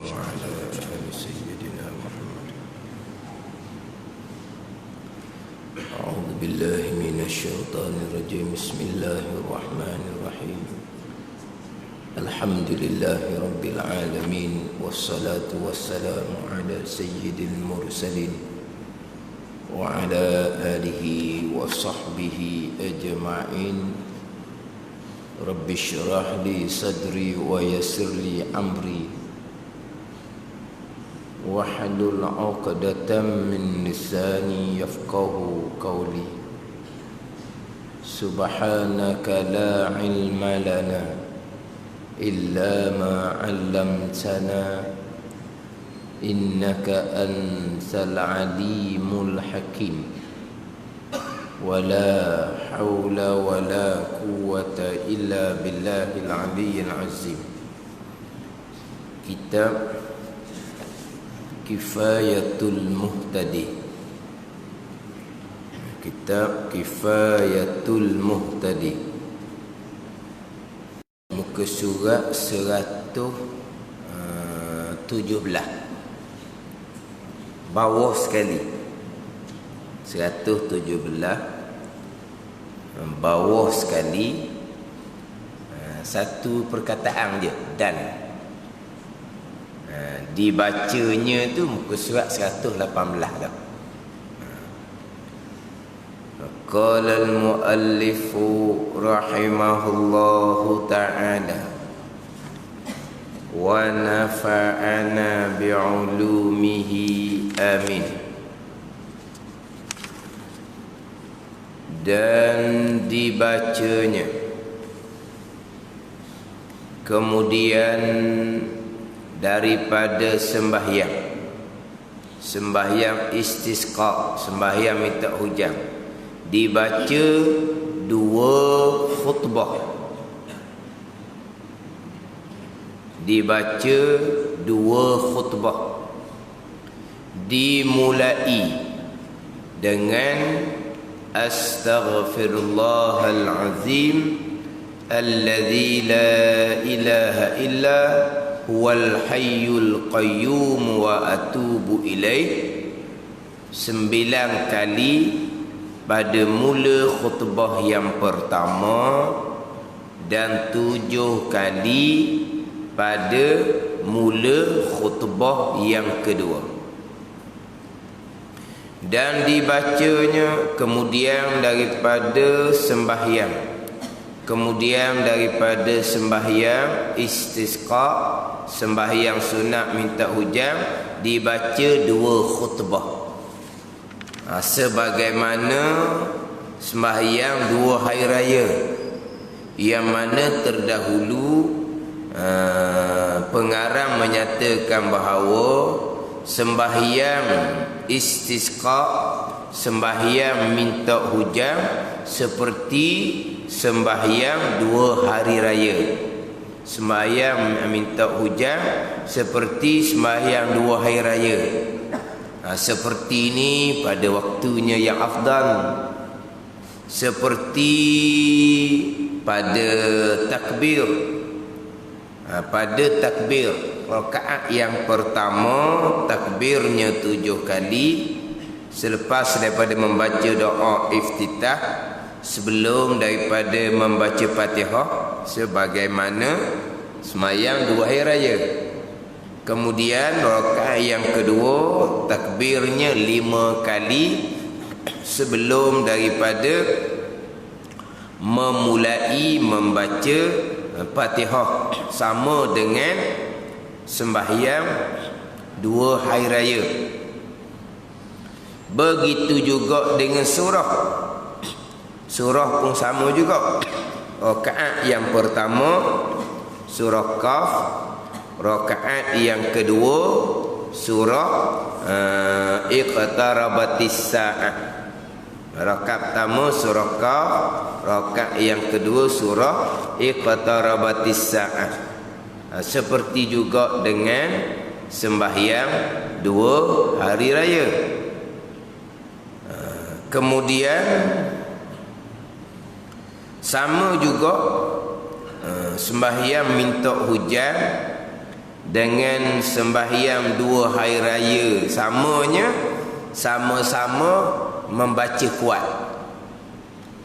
وعلى آل سيدنا محمد. أعوذ بالله من الشيطان الرجيم. بسم الله الرحمن الرحيم. الحمد لله رب العالمين، والصلاة والسلام على سيد المرسلين وعلى آله وصحبه أجمعين. رب اشرح لي صدري ويسر لي أمري واحلل عقدة من لساني يفقه قولي. سبحانك لا علم لنا إلا ما علمتنا إنك أنت العليم الحكيم. ولا حول ولا قوة إلا بالله العلي العظيم. كتاب Kifayatul Muhtadi. Kitab Kifayatul Muhtadi, muka surat 117, bawah sekali 117, bawah sekali satu perkataan je, dan dibacanya tu muka surat 118 dah. Qala al-muallif rahimahullahu ta'ala wa nafa'ana bi'ulumihi amin. Dan dibacanya, kemudian daripada sembahyang istisqa, sembahyang minta hujan, dibaca dua khutbah, dimulai dengan astaghfirullahal azim alladzi la ilaha illa huwal hayyul qayyum wa atubu ilaih, 9 kali pada mula khutbah yang pertama dan 7 kali pada mula khutbah yang kedua. Dan dibacanya kemudian daripada sembahyang istisqa, sembahyang sunat minta hujan, dibaca 2 khutbah. Sebagaimana sembahyang 2 hari raya, yang mana terdahulu pengarang menyatakan bahawa sembahyang istisqa, sembahyang minta hujan, seperti sembahyang 2 hari raya. Sembahyang minta hujan seperti sembahyang 2 hari raya. Seperti ini pada waktunya yang afdal, seperti pada takbir. Pada takbir rakaat yang pertama, takbirnya 7 kali selepas daripada membaca doa iftitah, sebelum daripada membaca Fatihah, sebagaimana sembahyang 2 hari raya. Kemudian rakaat yang kedua, takbirnya 5 kali sebelum daripada memulai membaca Fatihah, sama dengan sembahyang 2 hari raya. Begitu juga dengan surah pun sama juga. Rakaat yang pertama surah Qaf, rakaat yang kedua surah Iqtarabatis Sa'ah. Rakaat pertama surah Qaf, rakaat yang kedua surah Iqtarabatis Sa'ah. Seperti juga dengan sembahyang 2 hari raya. Kemudian sama juga sembahyang minta hujan dengan sembahyang 2 hari raya samanya, sama-sama membaca kuat.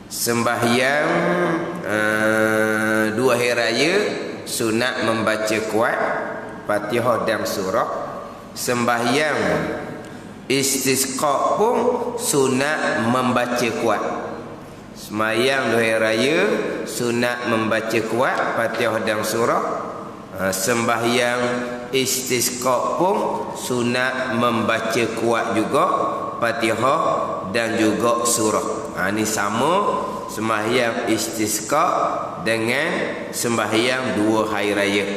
Sembahyang 2 hari raya sunat membaca kuat Fatihah dan surah. Sembahyang istisqa pun sunat membaca kuat. Sembahyang 2 hari raya sunat membaca kuat Fatihah dan surah. Sembahyang istisqa pun sunat membaca kuat juga Fatihah dan juga surah. Ini sama sembahyang istisqa dengan sembahyang 2 hari raya.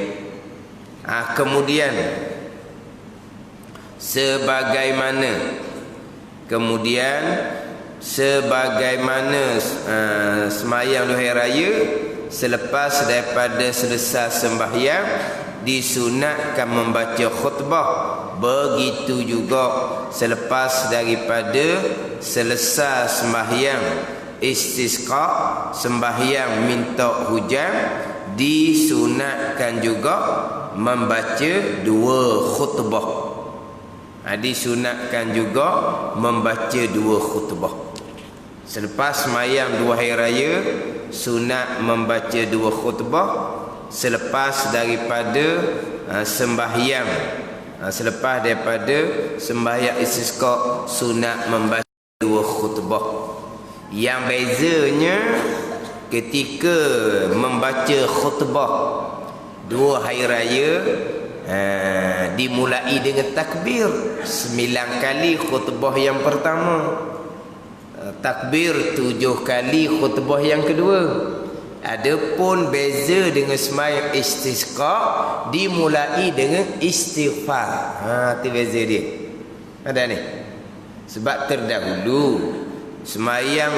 Kemudian sebagaimana sembahyang 2 hari raya, selepas daripada selesai sembahyang disunatkan membaca khutbah. Begitu juga selepas daripada selesai sembahyang istisqa, sembahyang minta hujan, disunatkan juga membaca 2 khutbah. Disunatkan juga membaca 2 khutbah. Selepas sembahyang 2 hari raya sunat membaca 2 khutbah. Selepas daripada sembahyang istisqa sunat membaca 2 khutbah. Yang bezanya ketika membaca khutbah 2 hari raya, dimulai dengan takbir 9 kali khutbah yang pertama, takbir 7 kali khutbah yang kedua. Adapun beza dengan sembahyang istisqa, dimulai dengan istighfar. Itu beza dia. Ada ni. Sebab terdahulu sembahyang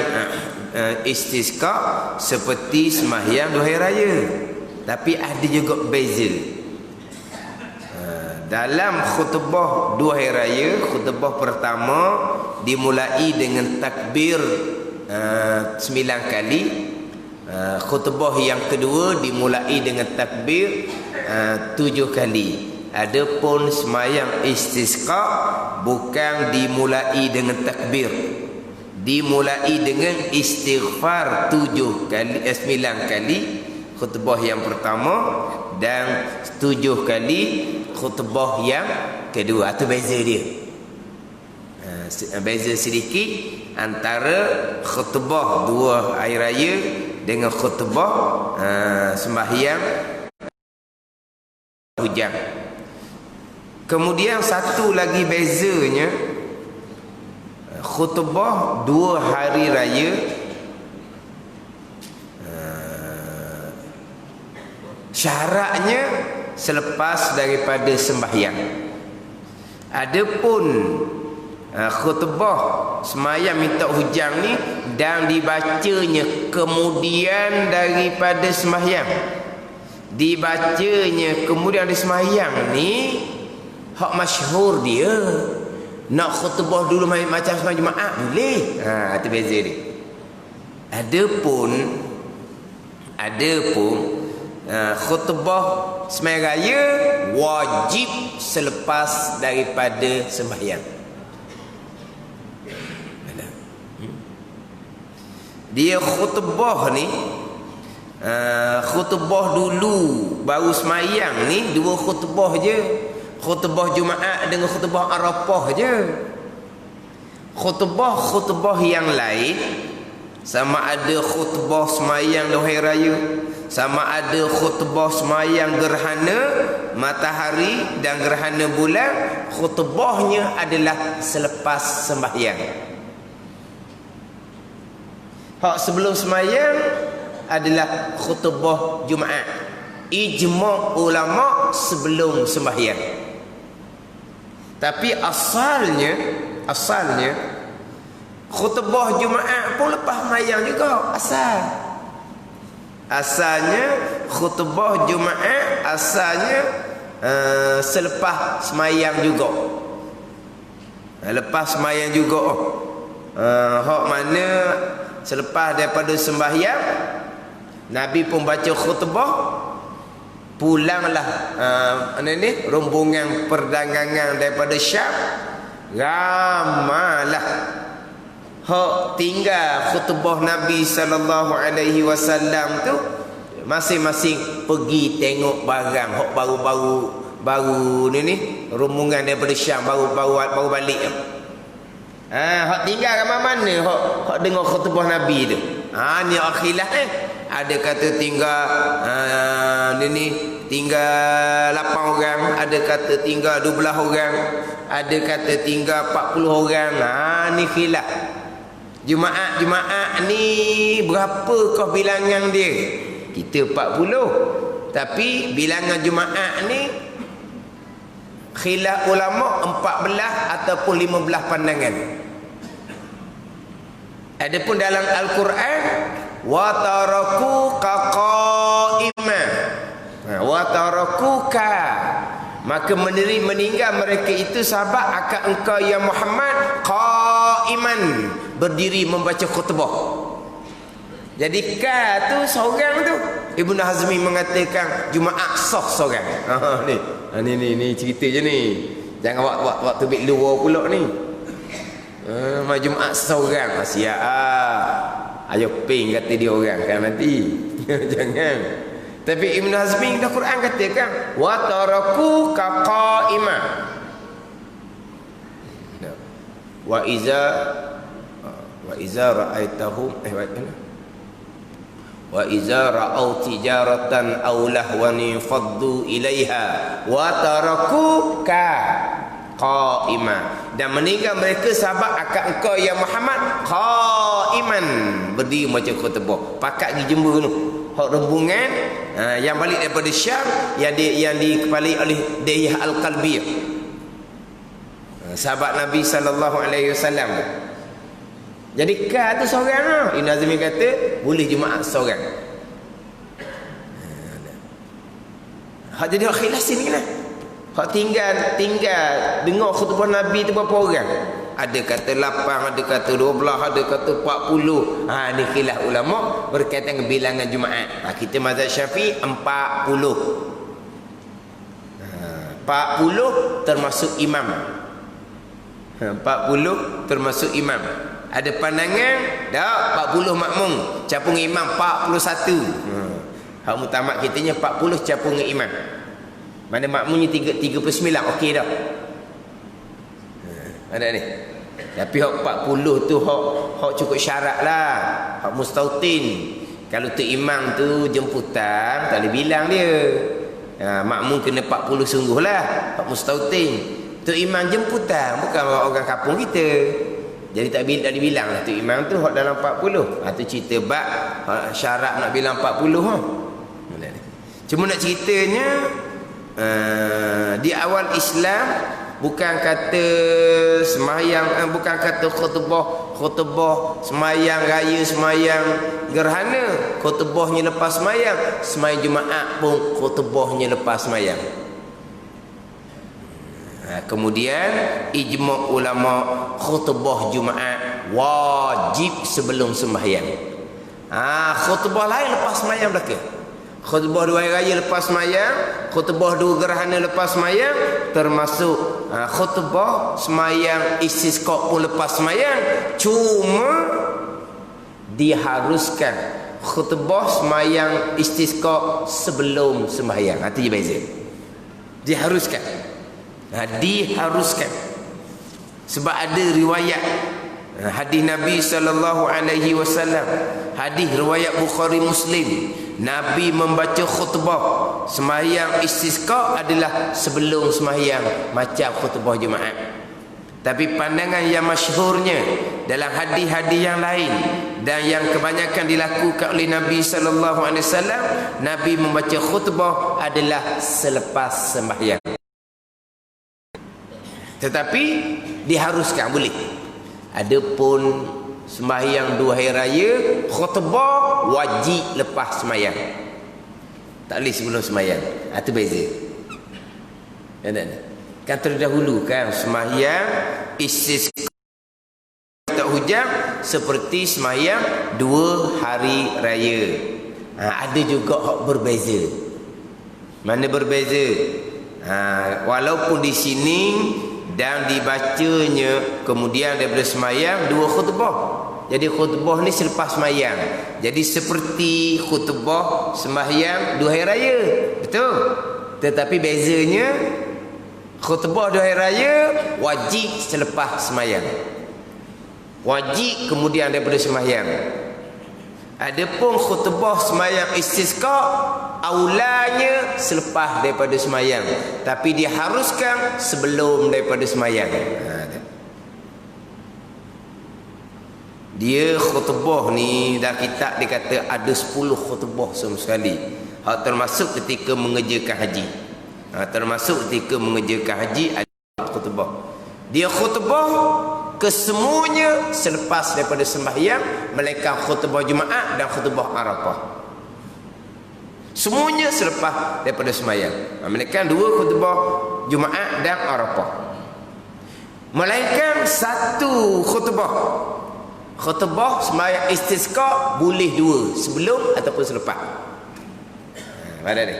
istisqa seperti sembahyang 2 hari raya, tapi ada juga beza. Dalam khutbah 2 hari raya, khutbah pertama dimulai dengan takbir 9 kali. Khutbah yang kedua dimulai dengan takbir 7 kali. Adapun sembahyang istisqa bukan dimulai dengan takbir, dimulai dengan istighfar 9 kali khutbah yang pertama dan 7 kali khutbah yang kedua. Itu beza dia. Beza sedikit antara khutbah 2 hari raya dengan khutbah sembahyang hujan. Kemudian satu lagi bezanya, khutbah 2 hari raya syaratnya selepas daripada sembahyang. Adapun khutbah sembahyang minta hujan ni dan dibacanya kemudian daripada sembahyang, dibacanya kemudian dari sembahyang ni hak masyhur dia. Nak khutbah dulu macam sembahyang Jumaat boleh. Itu beza dia. Adapun khutbah sembahyang raya wajib selepas daripada sembahyang. Dia khutbah ni, khutbah dulu baru sembahyang ni 2 khutbah je. Khutbah Jumaat dengan khutbah Arafah je. Khutbah yang lain, sama ada khutbah sembahyang 2 hari raya, sama ada khutbah sembahyang gerhana matahari dan gerhana bulan, khutbahnya adalah selepas sembahyang. Hak sebelum sembahyang adalah khutbah Jumaat. Ijma' ulama sebelum sembahyang. Tapi asalnya khutbah Jumaat pun lepas sembahyang juga asalnya khutbah Jumaat selepas sembahyang juga. Lepas sembahyang juga. Hak mana selepas daripada sembahyang Nabi pun baca khutbah, pulanglah rombongan perdagangan daripada Syam, ramalah hak tinggal khutbah Nabi sallallahu alaihi wasallam tu, masing-masing pergi tengok barang hak baru ni rombongan daripada Syam baru balik. Hak tinggal kat mana hak dengar khutbah Nabi tu. Ni akhilah ada kata tinggal tinggal 8 orang, ada kata tinggal 12 orang, ada kata tinggal 40 orang. Ni khilaf. Jumaat ni berapakah bilangan dia? Kita 40. Tapi bilangan Jumaat ni khilaf ulama 14 ataupun 15 pandangan. Adapun dalam Al-Quran, wa tarakuka qaima, wa tarakuka, maka meninggal mereka itu sahabat akan engkau ya Muhammad qaiman, berdiri membaca khutbah. Jadi ka tu seorang tu, Ibnu Hazmi mengatakan Jumaat sah seorang. Ni cerita je ni. Jangan waktu bik luar pula ni. Jumaat seorang siap ayo ping kata dia orang kan nanti. Jangan. Tapi Ibn Hazmi dalam Quran katakan wa taraku ka qaima, wa iza ra'aitahum wa iza ra'au tijaratan aw lahwan faddu ilaiha wa tarakuka qaima, dan meninggal mereka sahabat akan engkau ya Muhammad qaiman, berdiri macam khutbah. Pakat pergi jumpa tu hak rombongan yang balik daripada Syam, yang dikepalai oleh Diyah Al-Qalbiyah, sahabat Nabi sallallahu alaihi wasallam. Jadi ka tu seorang. Ibn Azmi kata boleh Jumaat seorang. Hak jadi khilaf sini lah. Hak tinggal dengar khutbah Nabi tu berapa orang? Ada kata 8, ada kata 12, ada kata 40. Ni khilaf ulama berkaitan dengan bilangan Jumaat. Kita mazhab Syafi'i 40. 40 termasuk imam. 40 termasuk imam. Ada pandangan dak 40 makmum, capung imam 41. Hak mutamak kitanya 40 capung imam. Mana makmumnya 39, okey dah. Ada ni. Tapi hak 40 tu hak cukup syarat lah. Hak mustautin. Kalau tu imam tu jemputan, tak boleh bilang dia. Makmum kena 40 sungguh lah. Hak mustautin. Tu imam jemputan, bukan orang kampung kita. Jadi tak dibilang lah tu imam tu hak dalam 40. Tu cerita bab syarat nak bilang 40. Cuma nak ceritanya di awal Islam bukan kata semayang, bukan kata khutbah semayang raya, semayang gerhana, khutbahnya lepas semayang Jumaat pun khutbahnya lepas semayang. Kemudian ijma' ulama khutbah Jumaat wajib sebelum sembahyang. Khutbah lain lepas sembahyang belaka. Khutbah 2 hari raya lepas sembahyang, khutbah 2 gerhana lepas sembahyang, termasuk khutbah sembahyang istisqa pun lepas sembahyang. Cuma diharuskan khutbah sembahyang istisqa sebelum sembahyang. Itu je beza. Diharuskan. Diharuskan. Sebab ada riwayat hadis Nabi sallallahu alaihi wasallam, hadis riwayat Bukhari Muslim, Nabi membaca khutbah sembahyang istisqa adalah sebelum sembahyang macam khutbah Jumaat. Tapi pandangan yang masyhurnya dalam hadis-hadis yang lain dan yang kebanyakan dilakukan oleh Nabi sallallahu alaihi wasallam, Nabi membaca khutbah adalah selepas sembahyang. Tetapi diharuskan boleh. Adapun sembahyang 2 hari raya, khutbah wajib lepas sembahyang. Tak boleh sebelum sembahyang. Itu beza. Kan terdahulu kan sembahyang istisqa tak hujan seperti sembahyang 2 hari raya. Ada juga hak berbeza. Mana berbeza? Walaupun di sini dan dibacanya kemudian daripada semayang 2 khutbah. Jadi khutbah ni selepas semayang. Jadi seperti khutbah sembahyang 2 hari raya. Betul? Tetapi bezanya khutbah 2 hari raya wajib selepas semayang. Wajib kemudian daripada sembahyang. Adapun khutbah sembahyang istisqa aulanya selepas daripada sembahyang, tapi diharuskan sebelum daripada sembahyang. Dia khutbah ni dah kitab dia kata ada 10 khutbah sama sekali. Termasuk ketika mengerjakan haji. Termasuk ketika mengerjakan haji ada khutbah. Dia khutbah kesemuanya selepas daripada sembahyang, melainkan khutbah Jumaat dan khutbah Arafah. Semuanya selepas daripada sembahyang, melainkan 2 khutbah Jumaat dan Arafah. Melainkan 1 khutbah. Khutbah sembahyang istisqa boleh 2, sebelum ataupun selepas. Ada ni.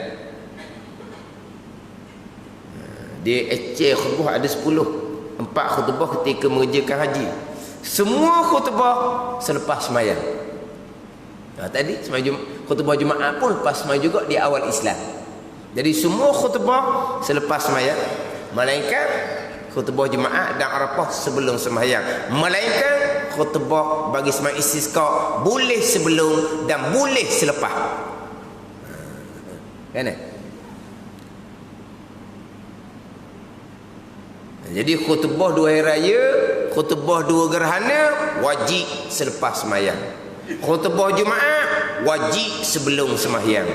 Dia eceh khutbah ada 10. 4 khutbah ketika mengerjakan haji. Semua khutbah selepas sembahyang. Tadi khutbah Jumaat pun lepas sembahyang juga di awal Islam. Jadi semua khutbah selepas sembahyang, melainkan khutbah Jumaat dan Arafah sebelum sembahyang. Melainkan khutbah bagi sembahyang istisqa boleh sebelum dan boleh selepas. Kan? Jadi khutbah 2 hari raya, khutbah 2 gerhana wajib selepas sembahyang. Khutbah Jumaat wajib sebelum sembahyang.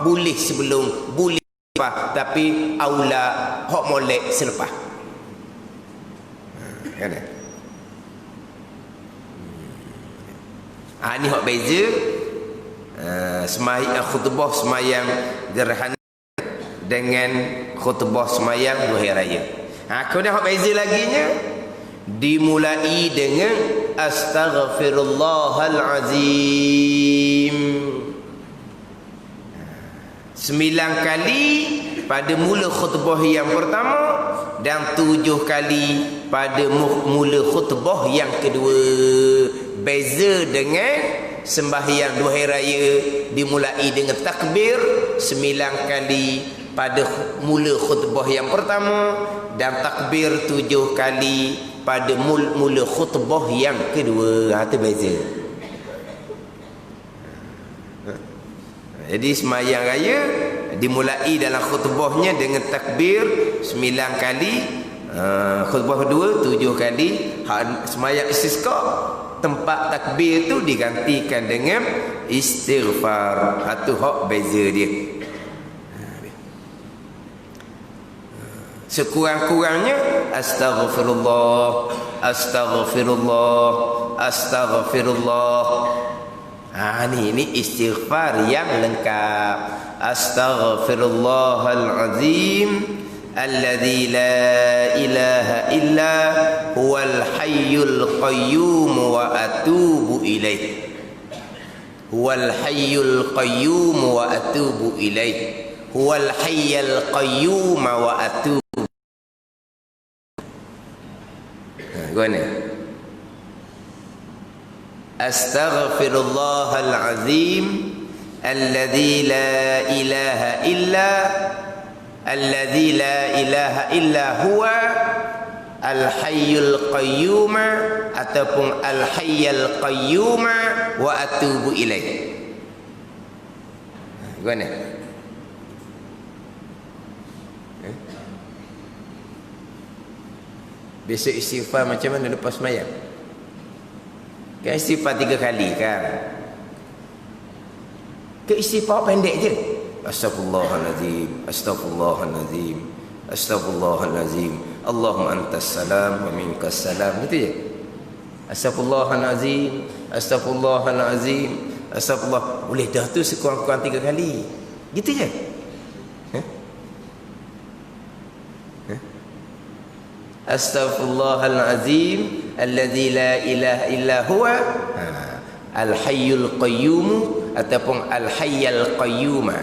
Boleh sebelum, boleh selepas, tapi aula hak molek selepas. Kan? Ni hak beza sembahyang khutbah sembahyang gerhana dengan khutbah sembahyang 2 hari raya. Kemudian hak beza laginya dimulai dengan astaghfirullahalazim 9 kali pada mula khutbah yang pertama dan 7 kali pada mula khutbah yang kedua. Beza dengan sembahyang 2 hari raya dimulai dengan takbir 9 kali pada mula khutbah yang pertama dan takbir 7 kali pada mula khutbah yang kedua. Itu beza. Jadi sembahyang raya dimulai dalam khutbahnya dengan takbir 9 kali, khutbah kedua 7 kali. Sembahyang istisqa tempat takbir tu digantikan dengan istighfar. Itu hak beza dia. Sekurang-kurangnya astaghfirullah, astaghfirullah, astaghfirullah. Ini istighfar yang lengkap. Astaghfirullahalazim alladzi la ilaha illa huwal hayyul qayyum wa atubu ilaih. Huwal hayyul qayyum wa atubu ilaih. Huwal hayyul qayyum wa atubu. Gimana? Astaghfirullahalazim alladzi la ilaha illa huwa al-hayyul qayyum ataupun al-hayyul qayyum wa atubu ilaih. Gimana? Besok istighfar macam mana lepas sembahyang? Kan istighfar 3 kali kan? Ke istighfar pendek je. Astaghfirullahalazim, astaghfirullahalazim, astaghfirullahalazim. Allahumma antas salam wa minkas salam. Gitu je. Astaghfirullahalazim, astaghfirullahalazim, astaghfirullah. Boleh dah tu sekurang-kurang 3 kali. Gitu je. Astaghfirullahalazim alladzi la ilaha illa huwa al-hayyul qayyum ataupun Al-Hayyal Qayyuma.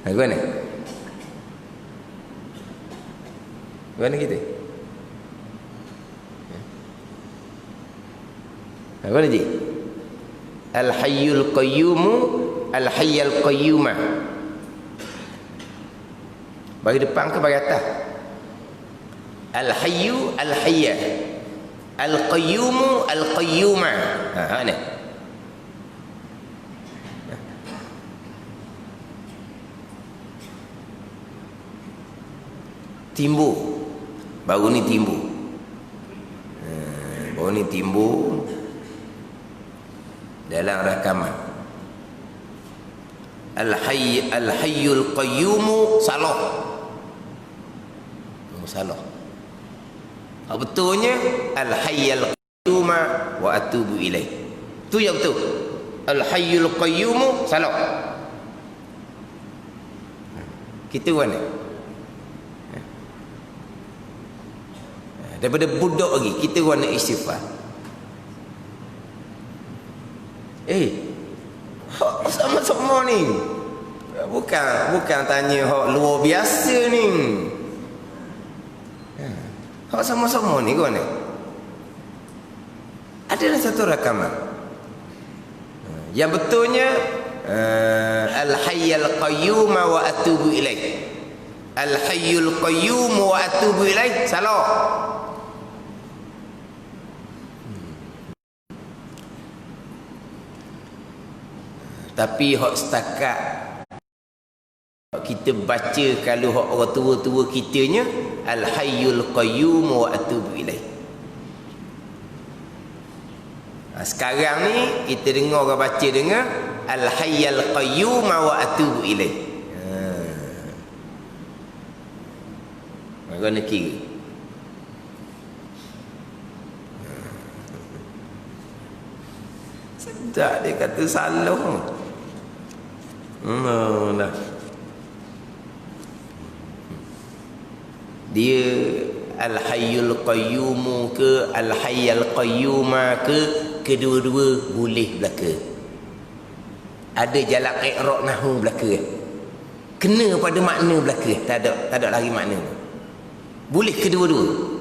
Bagaimana? Bagaimana kita? Bagaimana je? Al-Hayyul Qayyumu, Al-Hayyal Qayyuma. Bagi depan ke bagi atas? Al-Hayyu, Al-Hayya. Al-Qayyumu, Al-Qayyuma. Mana? Timbul. Baru ni timbul. Baru ni timbul dalam rakaman. Al-Hayyul Qayyumu salah. Salah. Betulnya Al-Hayyal Qayyuma wa atubu ilaih. Tu yang betul. Al-Hayyul Qayyumu salah. Kita mana? Daripada budak lagi kita warna istighfar. Hak sama-sama ni. Bukan tanya hak luar biasa ni. Hak sama-sama ni kau ni. Adalah satu rakaman. Yang betulnya Al-Hayyal Qayyum wa atubu ilaih. Al-Hayyul Qayyum wa atubu ilaih salah. Tapi hak setakat kita baca kalau hak orang tua-tua kitanya Al-Hayyul Qayyum wa atubu ilaih. Sekarang ni kita dengar orang baca dengan Al-Hayyal Qayyum wa atubu ilaih. Mana kira? Sedap dia kata salah. Nah. Dia Al-Hayyul Qayyum ke Al-Hayyal Qayyuma ke, kedua-dua boleh belaka. Ada jalan i'rab nahwu belaka. Kena pada makna belaka. Tak ada lagi makna. Boleh kedua-dua.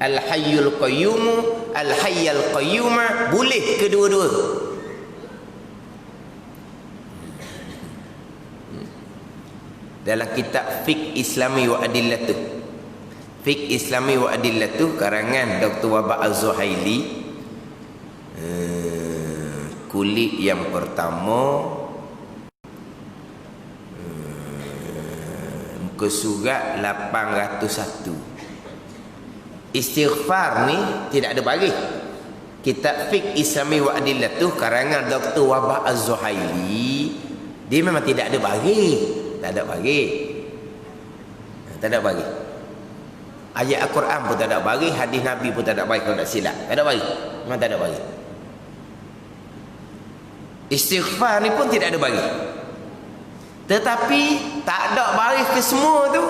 Al-Hayyul Qayyum, Al-Hayyal Qayyuma boleh kedua-dua. Dalam kitab Fiqh Islami wa Adillatuh, Fiqh Islami wa Adillatuh karangan Dr. Wahbah Az-Zuhaili, kulit yang pertama, muka surat 801. Istighfar ni tidak ada bagi. Kitab Fiqh Islami wa Adillatuh karangan Dr. Wahbah Az-Zuhaili, dia memang tidak ada bagi. Tak ada bagi. Ayat Al-Quran pun tak ada bagi, hadis Nabi pun tak ada bagi kalau tak silap. Tak ada bagi. Memang tak ada bagi. Istighfar ni pun tidak ada bagi. Tetapi tak ada bagi ke semua tu.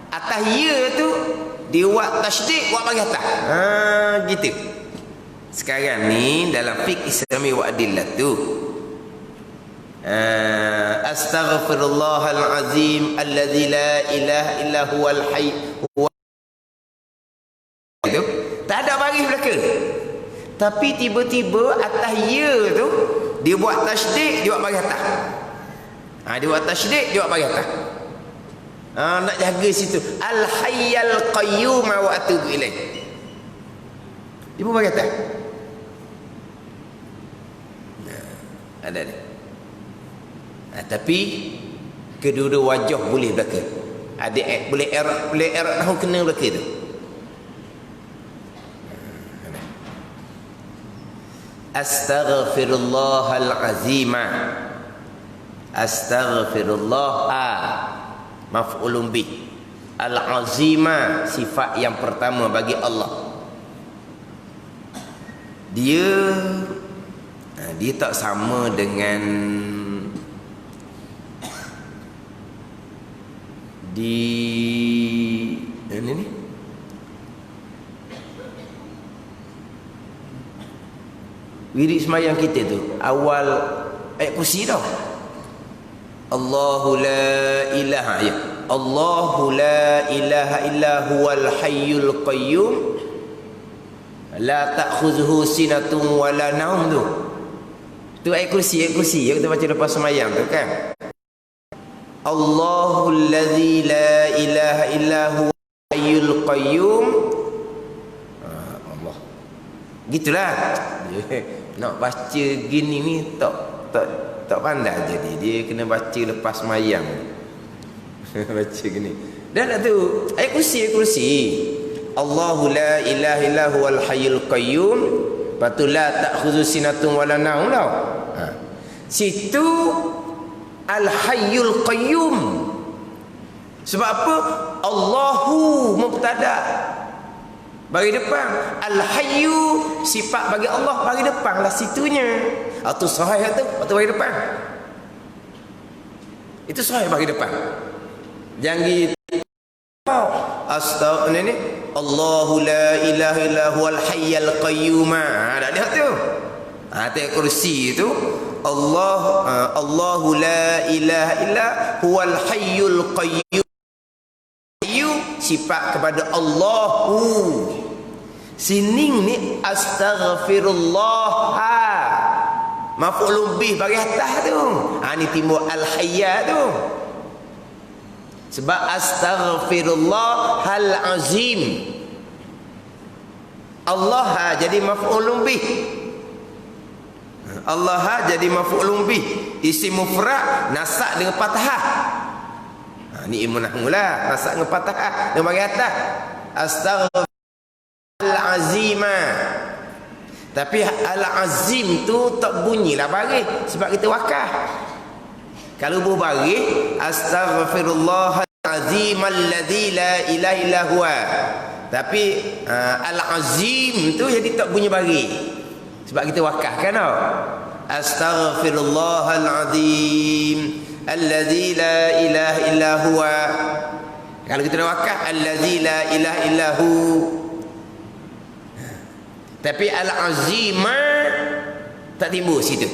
Atas ya tu dia buat tasydid, buat bagi atas. Gitu. Sekarang ni dalam Fiqh Islami wa Adillatuh, Astaghfirullahal azim alladzi la ilaha illa huwal hayy. Itu tak ada bagi belaka. Tapi tiba-tiba atas ya tu dia buat tasydid, dia buat bagi atas. Dia buat tasydid, dia buat bagi atas. Nak jaga situ. Al-Hayyal Qayyum wa atubu ilaih. Dia buat bagi atas. Ada ni. Tapi kedua-dua wajah boleh belaka. Ada boleh erat tahu kena belaka tu. Astaghfirullahal azima. Astaghfirullah maf'ulun bih. Al-azima sifat yang pertama bagi Allah. Dia tak sama dengan ini wirid semayang kita tu awal ayat kursi tau. Allahu la ilaha ya. Allahu la ilaha illa huwal hayyul qayyum la ta'khudhuhu sinatun wa la naum tu. Tu ayat kursi yang kita baca lepas semayang tu kan. Allahu allazi la ilaha illa huwal hayyul qayyum. Allah. Gitulah. Nak baca gini ni tak pandai jadi. Dia kena baca lepas semayang. Baca gini. Dan tu ayat kursi. Allahu la ilaha illa huwal hayyul qayyum. Patu la ta'khudhu sinatun wala naum tau. Situ al-hayyul qayyum. Sebab apa? Allahu mubtada. Bagi depan al-hayyu sifat bagi Allah bagi depan lah situnya. Atau sahih tu atau bagi depan. Itu sahih bagi depan. Jangan gitu. Astaghfirullah ni Allahu la ilaha illa huwal hayyul qayyum. Ada lihat tu. Ayat kursi tu Allahu la ilaha illa huwal hayyul qayyum. Sifat kepada Allahu. Sining ni astaghfirullah. Maf'ul bih bagi atas tu. Ni timbul al-hayya tu. Sebab astaghfirullah hal azim. Allah jadi maf'ul bih. Allah jadi maf'ul bih. Isim mufrad nasab dengan fathah. Ni ilmu nahwu lah. Nasab dengan fathah dia bagi atas. Astaghfirullah al-azima. Tapi al-azim tu tak bunyilah bagi sebab kita wakaf. Kalau bu bagi astaghfirullah al-azim alladzi la ilaha illa huwa. Tapi al-azim tu jadi tak bunyi bagi. Sebab kita wakaf kan tau. Astaghfirullah al-azim alladzi la ilaha illa huwa. Kalau kita nak wakaf alladzi la ilaha illa hu. Tapi al-azima tak timbul situ.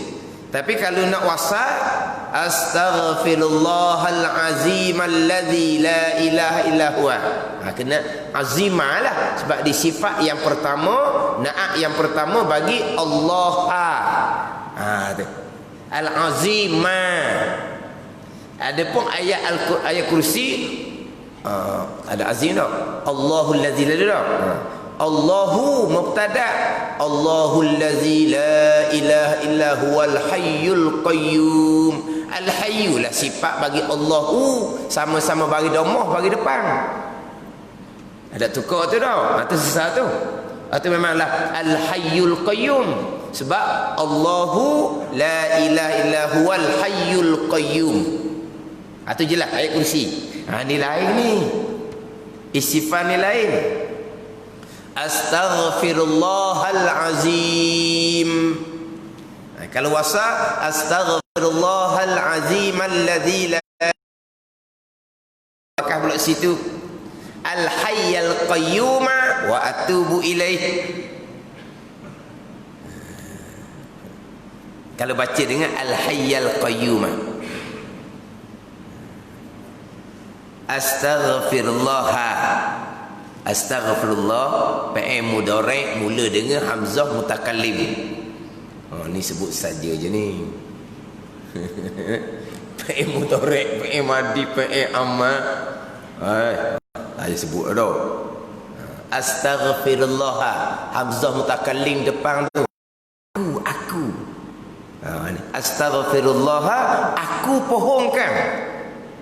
Tapi kalau nak wasal astaghfirullahal azim alladzi la ilaha illa huwa. Kena azimah lah sebab di sifat yang pertama, naat yang pertama bagi Allah. Tu. Al-azimah. Adapun ayat kursi ada azim tak? Allahul ladzi la ilaha. Allahu mubtada. Allahul ladzi la ilaha illa huwal hayyul qayyum. Al-hayyu lah sifat bagi Allahu, sama-sama bagi domah bagi depan. Ada tukar tu tau. Itu susah tu. Itu memanglah al-hayyul qayyum. Sebab Allahu la ilaha illa huwal hayyul qayyum. Itu jelas ayat kursi. Ni lain ni. Istifan ni lain. Astaghfirullahal azim. Kalau wasa astaghfirullahal azim alladzi la ilaha pula situ al hayyul qayyum wa atubu ilaih. Kalau baca dengan al hayyul qayyum astaghfirullah. Astaghfirullah fi'il mudhari' mula dengan hamzah mutakallim. Ni sebut saja je ni. Fi'il mudhari', fi'il madhi, fi'il amr. Saya sebut dah. Astaghfirullah hamzah mutakallim depan tu. Aku. Astaghfirullah aku pohonkan.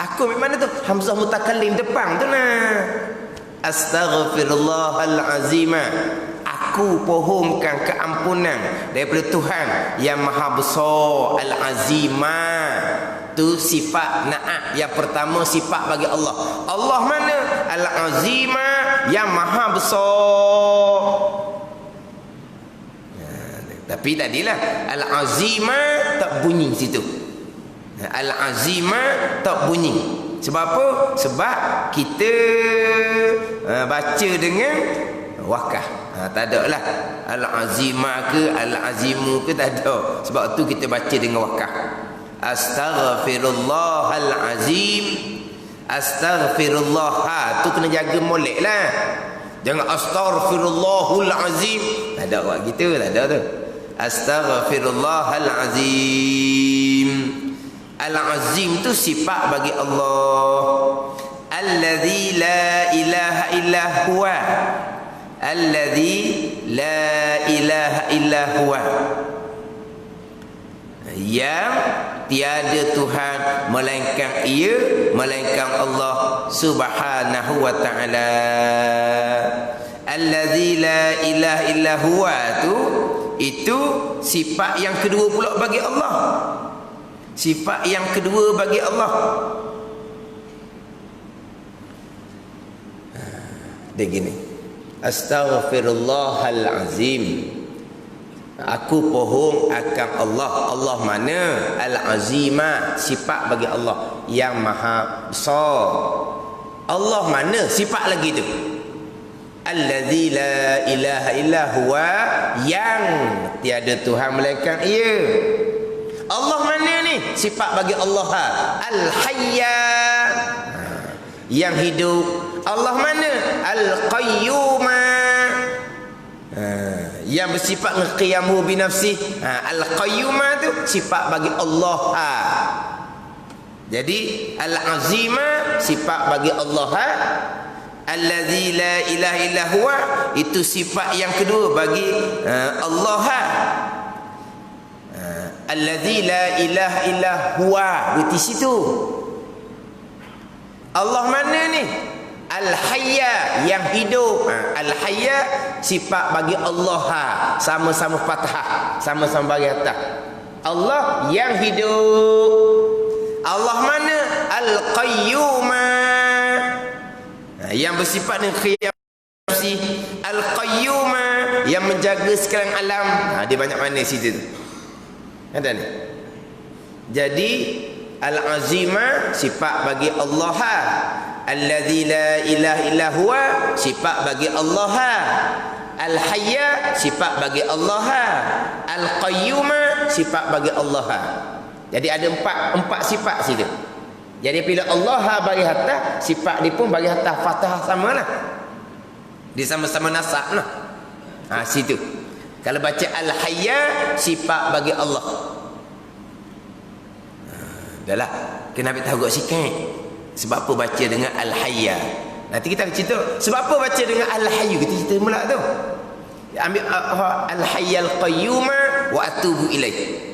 Aku mana tu? Hamzah mutakallim depan tu nah. Astaghfirullahal azima. Aku pohonkan keampunan daripada Tuhan yang maha besar. Al-azima tu sifat naat yang pertama, sifat bagi Allah. Allah mana? Al-azima yang maha besar. Tapi tadilah al-azima tak bunyi situ. Al-azima tak bunyi. Sebab apa? Sebab kita baca dengan wakaf. Tak ada lah al-azimah ke al-azimu ke, tak ada. Sebab tu kita baca dengan wakaf. Astaghfirullahal azim. Astaghfirullah. Tu kena jaga molek lah. Jangan astaghfirullahul azim. Tak ada buat gitu, tak ada tu. Astaghfirullahal azim. Al-azim tu sifat bagi Allah. Alladzi la ilaha illa huwa. Alladzi la ilaha illa huwa. Yang tiada Tuhan melainkan Ia, melainkan Allah Subhanahu wa ta'ala. Alladzi la ilaha illa huwa tu, itu sifat yang kedua pula bagi Allah. Sifat yang kedua bagi Allah. Dia gini. Astaghfirullahal azim. Aku pohon akan Allah. Allah mana? Al-azimah. Sifat bagi Allah yang maha besar. Allah mana? Sifat lagi tu. Alladzi la ilaha illa huwa. Yang tiada Tuhan melainkan Ia. Allah mana ni? Sifat bagi Allah. Al-hayya. Yang hidup. Allah mana? Al-qayyumah. Yang bersifat ngeqiyamu binafsih. Al-qayyumah tu sifat bagi Allah. Jadi al-azimah sifat bagi Allah. Alladzi la ilaha illa huwa, itu sifat yang kedua bagi Allah. Alladzi la ilaha illa huwa, di situ. Allah mana ni? Al-hayya, yang hidup. Al-hayya sifat bagi Allah. Sama-sama fathah, sama-sama bagi atas. Allah yang hidup. Allah mana? Al-qayyumah, yang bersifat dengan qiyam. Al-qayyumah, yang menjaga sekalian alam. Dia banyak mana situ tu. Ada ni. Jadi al-azimah sifat bagi Allah. Alladzi la ilaha illa huwa sifat bagi Allah. Al-hayya sifat bagi Allah. Al-qayyumah sifat bagi Allah. Jadi ada empat sifat situ. Jadi bila Allah bagi hatta, sifat dia pun bagi hatta fathah samalah. Dia sama-sama nasab lah. Situ. Kalau baca al-hayya sifat bagi Allah. Dahlah, kena ambil tahu sikit. Sebab apa baca dengan al-hayya? Nanti kita akan cerita sebab apa baca dengan al-hayyu. Kita cerita mula tu. Ambil al-hayya al-qayyumah wa atubu ilaih.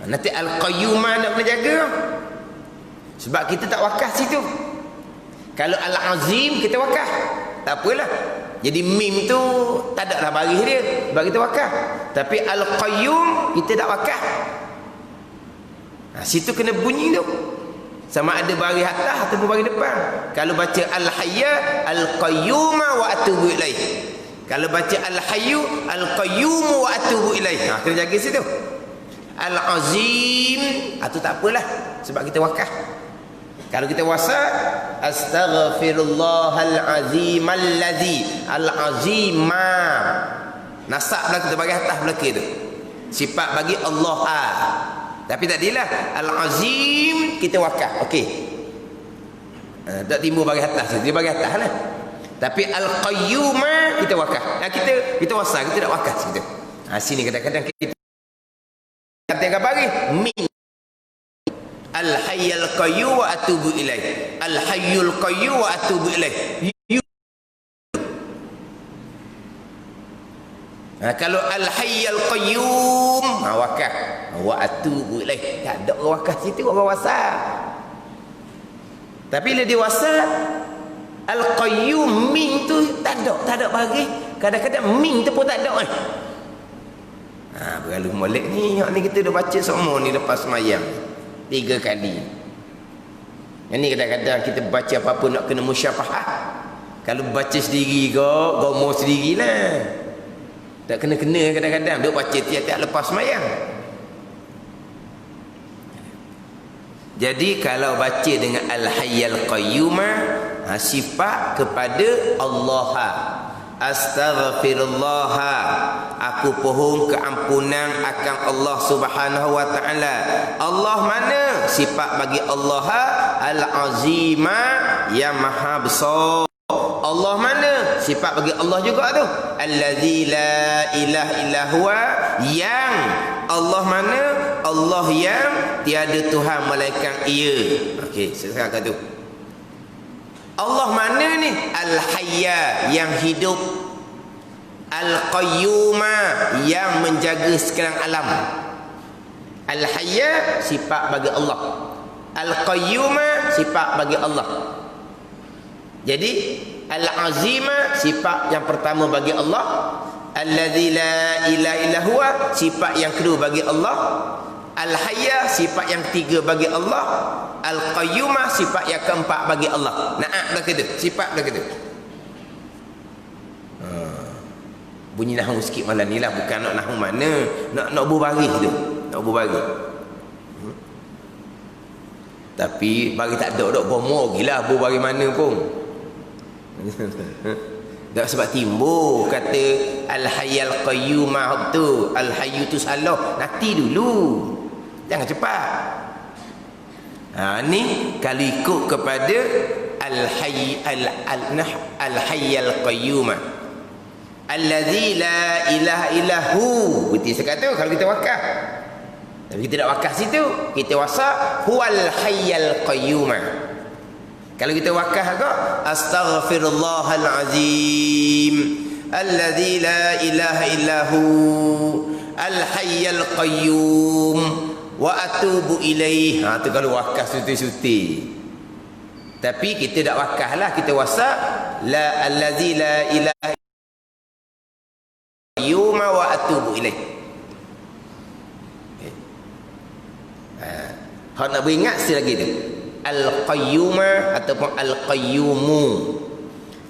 Nanti al-qayyumah nak kena jaga. Sebab kita tak wakaf situ. Kalau al-azim kita wakaf, tak apalah. Jadi mim tu tak ada lah baris dia, bagi kita wakaf. Tapi al-qayyum kita tak wakaf. Situ kena bunyi tu. Sama ada bagi atas ataupun bagi depan. Kalau baca al-hayya al-qayyuma wa atubu ilaih. Kalau baca al-hayyu al-qayyum wa atubu ilaih. Kena jaga situ. Al-azim, itu tak apalah sebab kita wakaf. Kalau kita wasat astaghfirullahal azim allazi, al-azima. Nasab belah kita bagi atas belakang tu. Sifat bagi Allah. Tapi tadilah al-azim kita wakaf. Okey. Tak timbul bagi atas, dia bagi atas lah. Tapi al-qayyumah kita wakaf. Kita wasat, kita tak wakaf situ. Sini kadang-kadang kita katakan bagi min al-hayyul qayyum wa atubu ilaih. Al-hayyul qayyum wa atubu ilaih. Kalau al-hayyul qayyum wakaf wa atubu ilaih. Tak ada wakaf situ, orang wasat. Tapi bila dia wasat al-qayyum min tu tak ada bagi. Kadang-kadang min tu pun tak ada. Berlalu molek ni. Yang ni kita dah baca semua ni lepas semayang 3 kali. Yang ni kadang-kadang kita baca apa-apa nak kena musyafahah. Kalau baca sendiri ke, gomo sendirilah. Tak kena-kena kadang-kadang. Duk baca tiap-tiap lepas semayang. Jadi kalau baca dengan Al-Hayyul Qayyum, sifat kepada Allah. Astaghfirullah, aku pohon keampunan akan Allah Subhanahu wa taala. Allah mana? Sifat bagi Allah Al-Azima, yang maha besar. Allah mana? Sifat bagi Allah juga tu. Allazi la ilaha illa huwa, yang Allah mana? Allah yang tiada Tuhan melainkan ia. Okey, saya kata tu. Allah mana ni? Al-Hayya, yang hidup. Al-Qayyuma, yang menjaga sekalian alam. Al-Hayya sifat bagi Allah. Al-Qayyuma sifat bagi Allah. Jadi Al-Azima sifat yang pertama bagi Allah. Allazi la ilaha illa huwa sifat yang kedua bagi Allah. Al-Hayya sifat yang ketiga bagi Allah. Al-Qayyumah sifat yang keempat bagi Allah. Naat dah kata, sifat dah kata. Bunyi nahu sikit malam ni lah, bukan nak nahu mana, nak berbaris tu, nak berbaris. Tapi bagi tak ada bomo gilah berbaris mana pun. Tak sebab timbul kata Al-Hayyul Qayyumah tu, Al-Hayyu tu salah, nanti dulu. Jangan cepat. Ni kalau ikut kepada Al-Hayyul Qayyumah, Allazi la ilaha illahu. Betul saya kata kalau kita wakaf. Tapi kita tak wakaf situ, kita wasaf huwal hayyul qayyumah. Kalau kita wakaf agak astaghfirullahal azim allazi la ilaha illahu al hayyul qayyum wa atubu ilaih. Tu kalau wakaf suti-suti. Tapi kita tak wakaf lah, kita wasaf la allazi la ilaha qayyum wa atubu ilaih. Hak nak beringat sekali lagi tu. Al-Qayyuma ataupun Al-Qayyumu.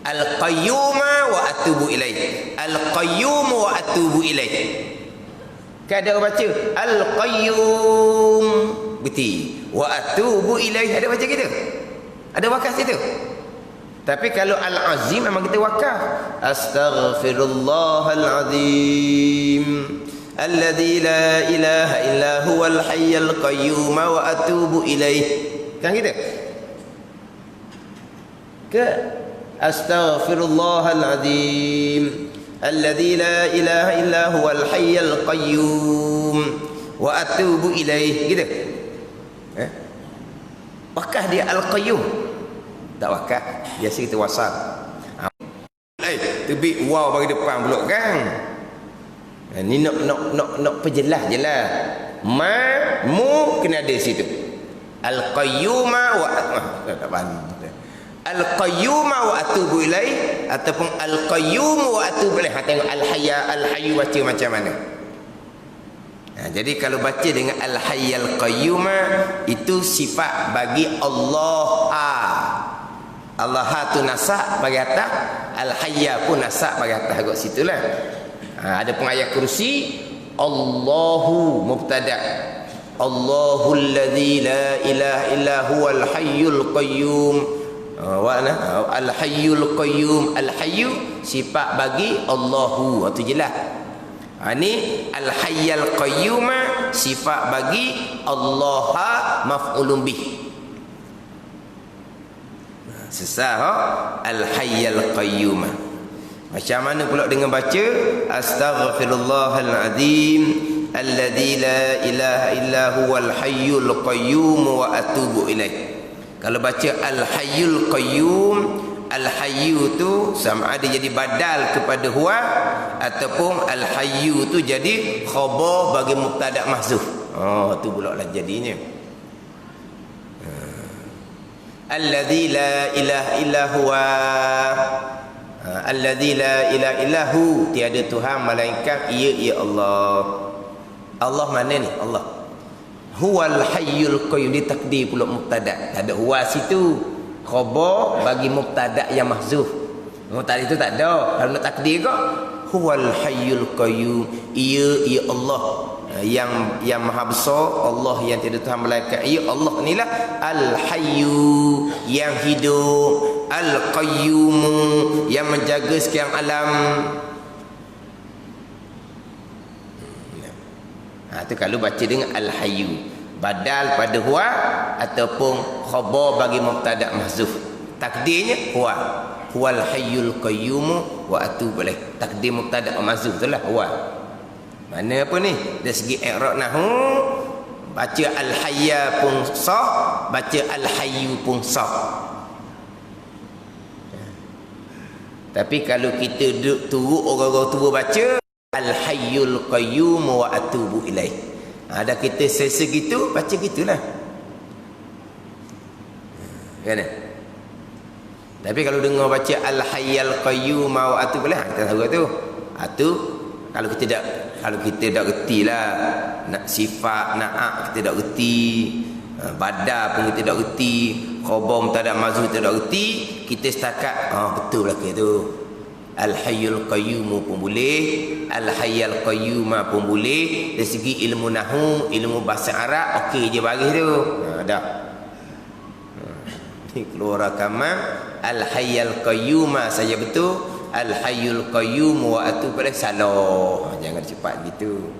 Al-Qayyuma wa atubu ilaih. Al-Qayyum wa atubu ilaih. Kan ada orang baca Al-Qayyum, betul. Wa atubu ilaih, ada baca gitu? Ada wakaf situ? Tapi kalau Al-Azim memang kita wakaf. Astaghfirullahal azim alladzi la ilaha illa huwal hayyul qayyum wa atubu ilaih. Kan kita? Ke astaghfirullahal azim alladzi la ilaha illa huwal hayyul qayyum wa atubu ilaih. Gitu. Wakaf dia Al-Qayyum. Tak wakaf, biasa kita wasal. Terbit wow bagi depan pula kan. Ni nak perjelas je lah. Mu kena ada situ. Al-Qayyuma wa Al-Qayyuma wa atubu ilaih ataupun Al-Qayyum wa atubu ilaih. Tengok Al-Hayyu baca macam mana. Jadi kalau baca dengan Al-Hayyul Qayyuma, itu sifat bagi Allah. Allah tu nasab bagi atas, Al-Hayya pun nasab bagi atas kat situlah. Ada pun ayat kursi, Allahu mubtada, Allahul ladzi la ilaha illa huwal hayyul qayyum. Al-Hayyul Qayyum, Al-Hayyu sifat bagi Allahu. Itu jelas. Ini Al-Hayyul Qayyum sifat bagi Allah maf'ulun bih. Sesah Al-Hayyul Qayyum. Macam mana pula dengan baca Astaghfirullahal azim alladzi la ilaha illa huwal hayyul qayyum wa atubu ilaih. Kalau baca Al-Hayyul Qayyum, Al-Hayyu tu sama ada jadi badal kepada huwa ataupun Al-Hayyu tu jadi khabar bagi mubtada mahzuf. Tu pula lah jadinya. Alladzi la ilaha illa huwa alladzi la ilaha illahu, tiada Tuhan melainkan ia Allah. Allah mana ni? Allah huwal hayyul qayyum, di takdir pula mubtada. Tak ada huwa situ, khabar bagi mubtada yang mahzuf. Mubtada itu tak ada. Kalau nak takdir kok huwal hayyul qayyum, ia Allah. yang maha besar, Allah yang tiada Tuhan melainkan ia. Allah inilah Al-Hayyu, yang hidup, Al-Qayyum, yang menjaga sekian alam. Itu kalau baca dengan Al-Hayyu, badal pada huwa ataupun khabar bagi mubtada mahzuf. Takdirnya huwa, huwal hayyul qayyum wa atubu ilaih. Takdir mubtada mahzuf itulah huwa. Mana apa ni? Dari segi i'rab nahwu, baca al-hayya pun sah, baca al-hayyu pun sah. Tapi kalau kita duduk turut orang-orang tua baca al-hayyul qayyum wa atubu ilaih. Ada kita selesa gitu, baca gitulah. Kan? Tapi kalau dengar baca al-hayyul qayyum wa atubu ilaih, kita tahu tu. Itu kalau kita tak reti lah, nak sifat na'ak kita tak reti, badar pun kita tak reti, khabar mubtada mahzuf kita tak reti, kita setakat betul lah tu. Al-hayyul qayyum pun boleh, al-hayyul qayyum pun boleh. Dari segi ilmu nahwu, ilmu bahasa Arab, okey je baris tu. Dah. Ni keluar rakaman al-hayyul qayyum saja betul. Al-hayyul qayyum wa atubu ilaih salah. Jangan cepat gitu.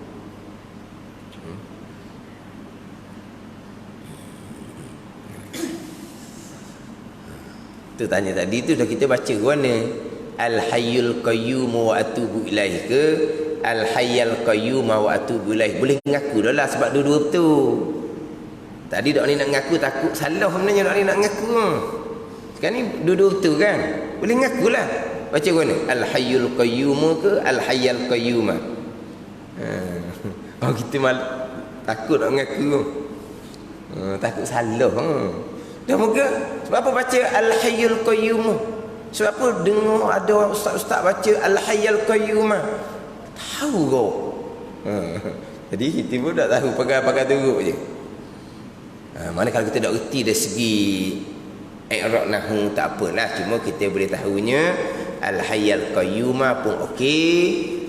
Tu tanya tadi tu dah kita baca mana? Al-hayyul qayyum wa atubu ilaih ke al-hayyul qayyum wa atubu ilaih? Boleh ngaku dah lah sebab dua-dua betul. Tadi dak ni nak ngaku takut salah sebenarnya, dak ni nak ngaku. Sekarang ni dua-dua betul kan? Boleh ngakulah. Baca mana? Al-hayyul qayyum ke al-hayyul qayyum? Kita mal takut nak ngaku. Takut salah. Dah muka sebab apa baca al-hayyul qayyum? Sebab apa dengar ada orang ustaz-ustaz baca al-hayyul qayyum? Tahu kau. Jadi kita pun tak tahu, pakai turut je. Mana kalau kita tak reti dari segi i'rab nahwu tak apalah, cuma kita boleh tahunya al-hayyul qayyum pun okey,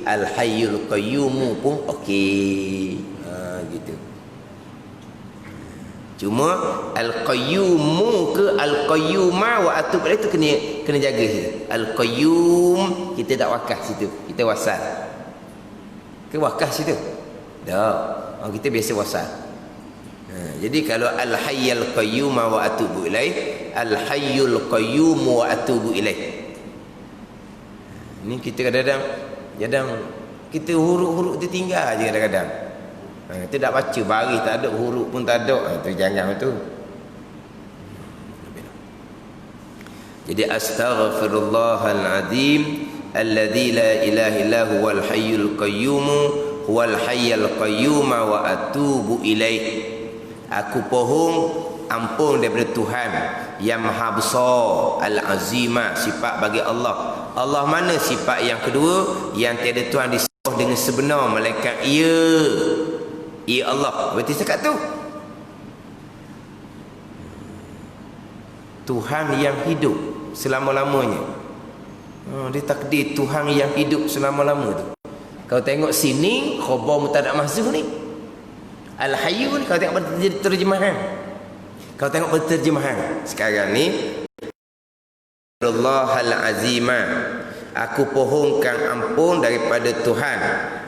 al-hayyul qayyum pun okey. Gitu. Cuma al-qayyum ke al-qayyuma wa atub itu kena jaga situ. Al-qayyum kita tak wakaf situ, kita wasal. Ke wakaf situ? Tak. Kita biasa wasal. Jadi kalau al-hayyul qayyum wa atubu ilaih, al-hayyul qayyum wa atubu ilaih. Ni kita kadang-kadang kita huruf-huruf tertinggal je kadang-kadang. Kita tak baca baris tak ada, huruf pun tak ada. Tu jangan tu. Jadi astaghfirullahal azim alladzi la ilaha illa huwal hayyul qayyum huwal hayyul qayyum wa atubu ilaih. Aku pohon ampun daripada Tuhan yang maha besar, al-azimah, sifat bagi Allah. Allah mana sifat yang kedua? Yang tiada Tuhan disembah dengan sebenar melainkan ia. Ia Allah. Berarti cakap tu Tuhan yang hidup selama-lamanya. Dia takdir Tuhan yang hidup selama-lama tu. Kalau tengok sini khabar mubtada mahzuf ni, al-hayyu ni, kalau tengok terjemahan, kalau tengok terjemahan sekarang ni, Allahul azimah, aku pohonkan ampun daripada Tuhan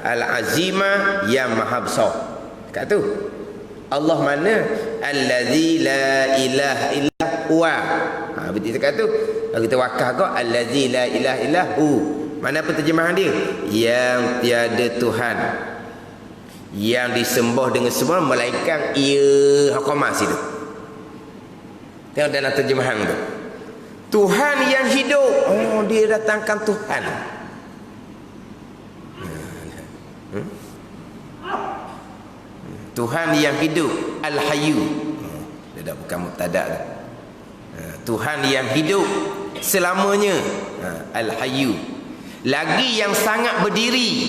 al-azimah yang maha besar. Kat tu Allah mana? Allazi la ilaha illa huwa. Betul kat tu. Kalau kita wakaf kau allazi la ilaha illa hu. Mana penterjemahan dia? Yang tiada Tuhan yang disembah dengan semua melainkan ia. Hakamah situ. Tengok dalam terjemahan tu. Tuhan yang hidup. Dia datangkan Tuhan. Tuhan yang hidup, al-hayyu. Dia dah bukan mubtada dah. Tuhan yang hidup selamanya, al-hayyu. Lagi yang sangat berdiri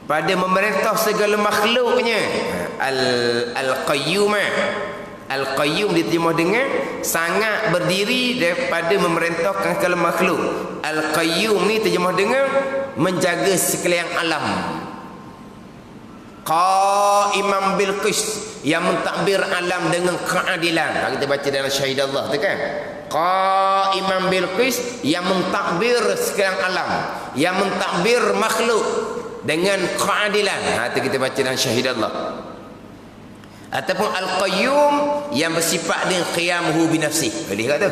pada memerintah segala makhluknya, al-qayyum. Al-qayyum diterjemah dengan sangat berdiri daripada memerintahkan segala makhluk. Al-qayyum ni terjemah dengan menjaga sekalian alam. Qa'iman bil qist, yang mentadbir alam dengan keadilan. Kita baca dalam Syahidallah tu kan. Qa'iman bil qist, yang mentadbir sekalian alam, yang mentadbir makhluk dengan keadilan. Itu kita baca dalam Syahidallah. Ataupun Al-Qayyum, yang bersifat dengan qiyamuhu bi nafsi. Boleh kata.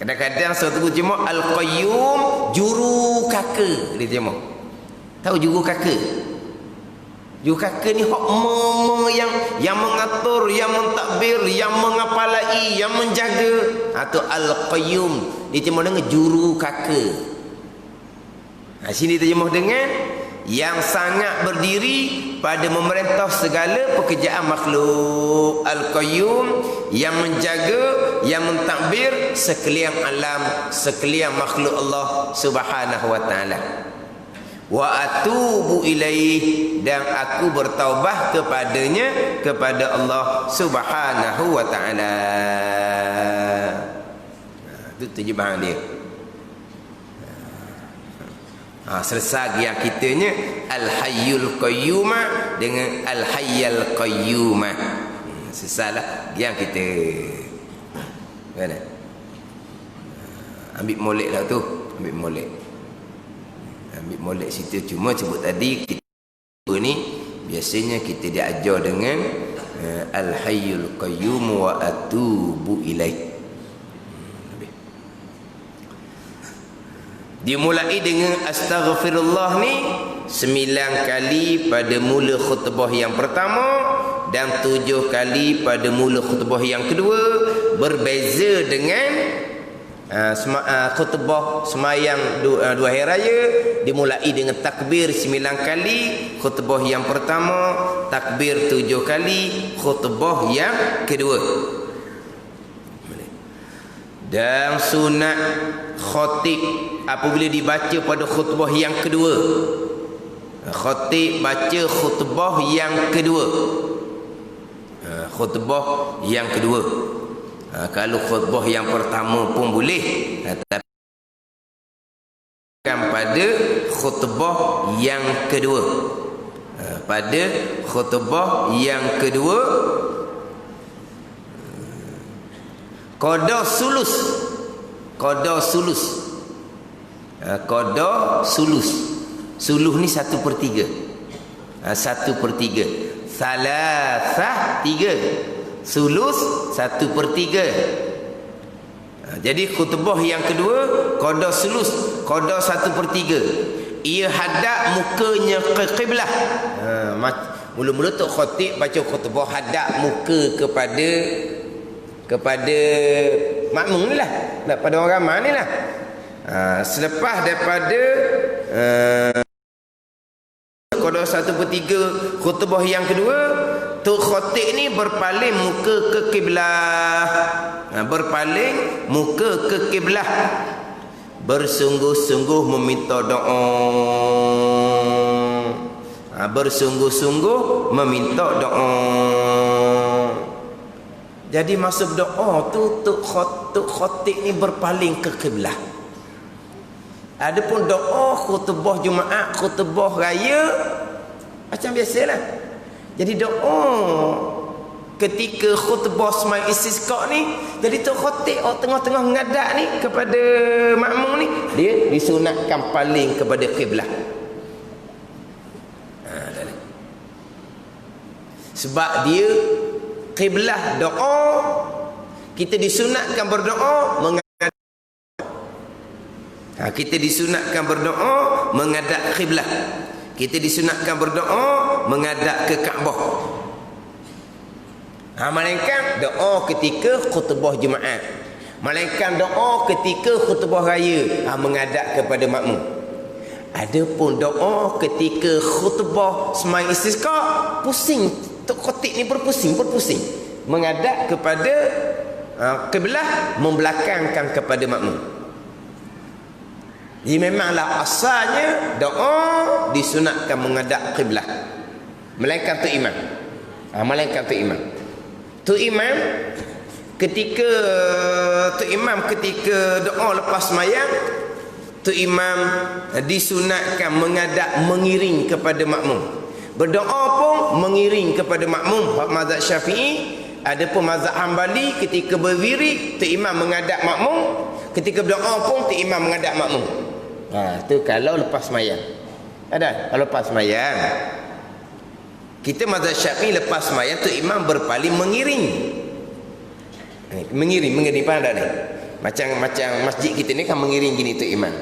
Kadang-kadang satu terjemah Al-Qayyum juru kaka, dia terjemah. Tahu juru kaka? Juru kaka ni hak yang mengatur, yang mentadbir, yang mengapalai, yang menjaga. Atau Al-Qayyum, dia terjemah dengan juru kaka. Sini terjemah dengan yang sangat berdiri pada memerintah segala pekerjaan makhluk. Al-Qayyum, yang menjaga, yang mentadbir sekalian alam, sekalian makhluk Allah Subhanahu wa taala. Wa atubu ilaih, dan aku bertaubat kepadanya, kepada Allah Subhanahu wa taala. Itu terjemahan dia. Selesai yang kitanya Al-Hayyul Qayyumah dengan Al-Hayyal Qayyumah. Selesailah yang kita. Mana? Ambil molek lah tu, ambil molek. Ambil molek situ, cuma sebut tadi kita ni biasanya kita diajar dengan Al-Hayyul Qayyum wa atubu ilaih. Dimulai dengan astaghfirullah ni 9 kali pada mula khutbah yang pertama dan 7 kali pada mula khutbah yang kedua. Berbeza dengan khutbah semayang dua hari raya, dimulai dengan takbir 9 kali khutbah yang pertama, takbir 7 kali khutbah yang kedua. Dan sunat khatib apabila dibaca pada khutbah yang kedua, khatib baca khutbah yang kedua, khutbah yang kedua. Kalau khutbah yang pertama pun boleh, tapi pada khutbah yang kedua, pada khutbah yang kedua. Qada sulus, qada sulus, qada sulus. Suluh ni 1/3, 1/3. Salasah 3, sulus 1/3. Jadi khutbah yang kedua qada sulus, qada 1/3. Ia hadap mukanya ke kiblah. Mula-mula tu khatib baca khutbah hadap muka kepada makmum ni lah, pada orang ramai ni lah. Selepas daripada qada 1/3 khutbah yang kedua, tu khatib ni berpaling muka ke kiblah, berpaling muka ke kiblah, bersungguh-sungguh meminta doa, bersungguh-sungguh meminta doa. Jadi masa berdoa tu khatib ni berpaling ke kiblah. Adapun doa khutbah Jumaat, khutbah raya macam biasalah. Jadi doa ketika khutbah semai istisqa ni, jadi tu khatib tengah-tengah menghadap ni kepada makmum ni, dia disunatkan paling kepada kiblah. Sebab dia kiblah doa, kita disunatkan berdoa menghadap, kita disunatkan berdoa menghadap kiblah, kita disunatkan berdoa menghadap ke Kaabah. Melainkan doa ketika khutbah Jumaat, melainkan doa ketika khutbah raya, menghadap kepada makmum. Adapun doa ketika khutbah semai istisqa, pusing tok khatib ni, berpusing menghadap kepada kiblah, membelakangkan kepada makmum. Jadi memanglah asalnya doa disunatkan menghadap kiblah, melainkan tu imam. Melainkan tu imam. Tu imam ketika doa lepas sembahyang, tu imam disunatkan menghadap mengiring kepada makmum. Berdoa pun mengiring kepada makmum. Mazhab Syafi'i. Adapun mazhab Hambali, ketika berdiri tu imam menghadap makmum, ketika berdoa pun tu imam menghadap makmum. Tu kalau lepas sembahyang. Ada kalau lepas sembahyang. Kita mazhab Syafi'i lepas sembahyang tu imam berpaling mengiring. Mengiring pandang ni. Macam masjid kita ni kan mengiring gini tu imam.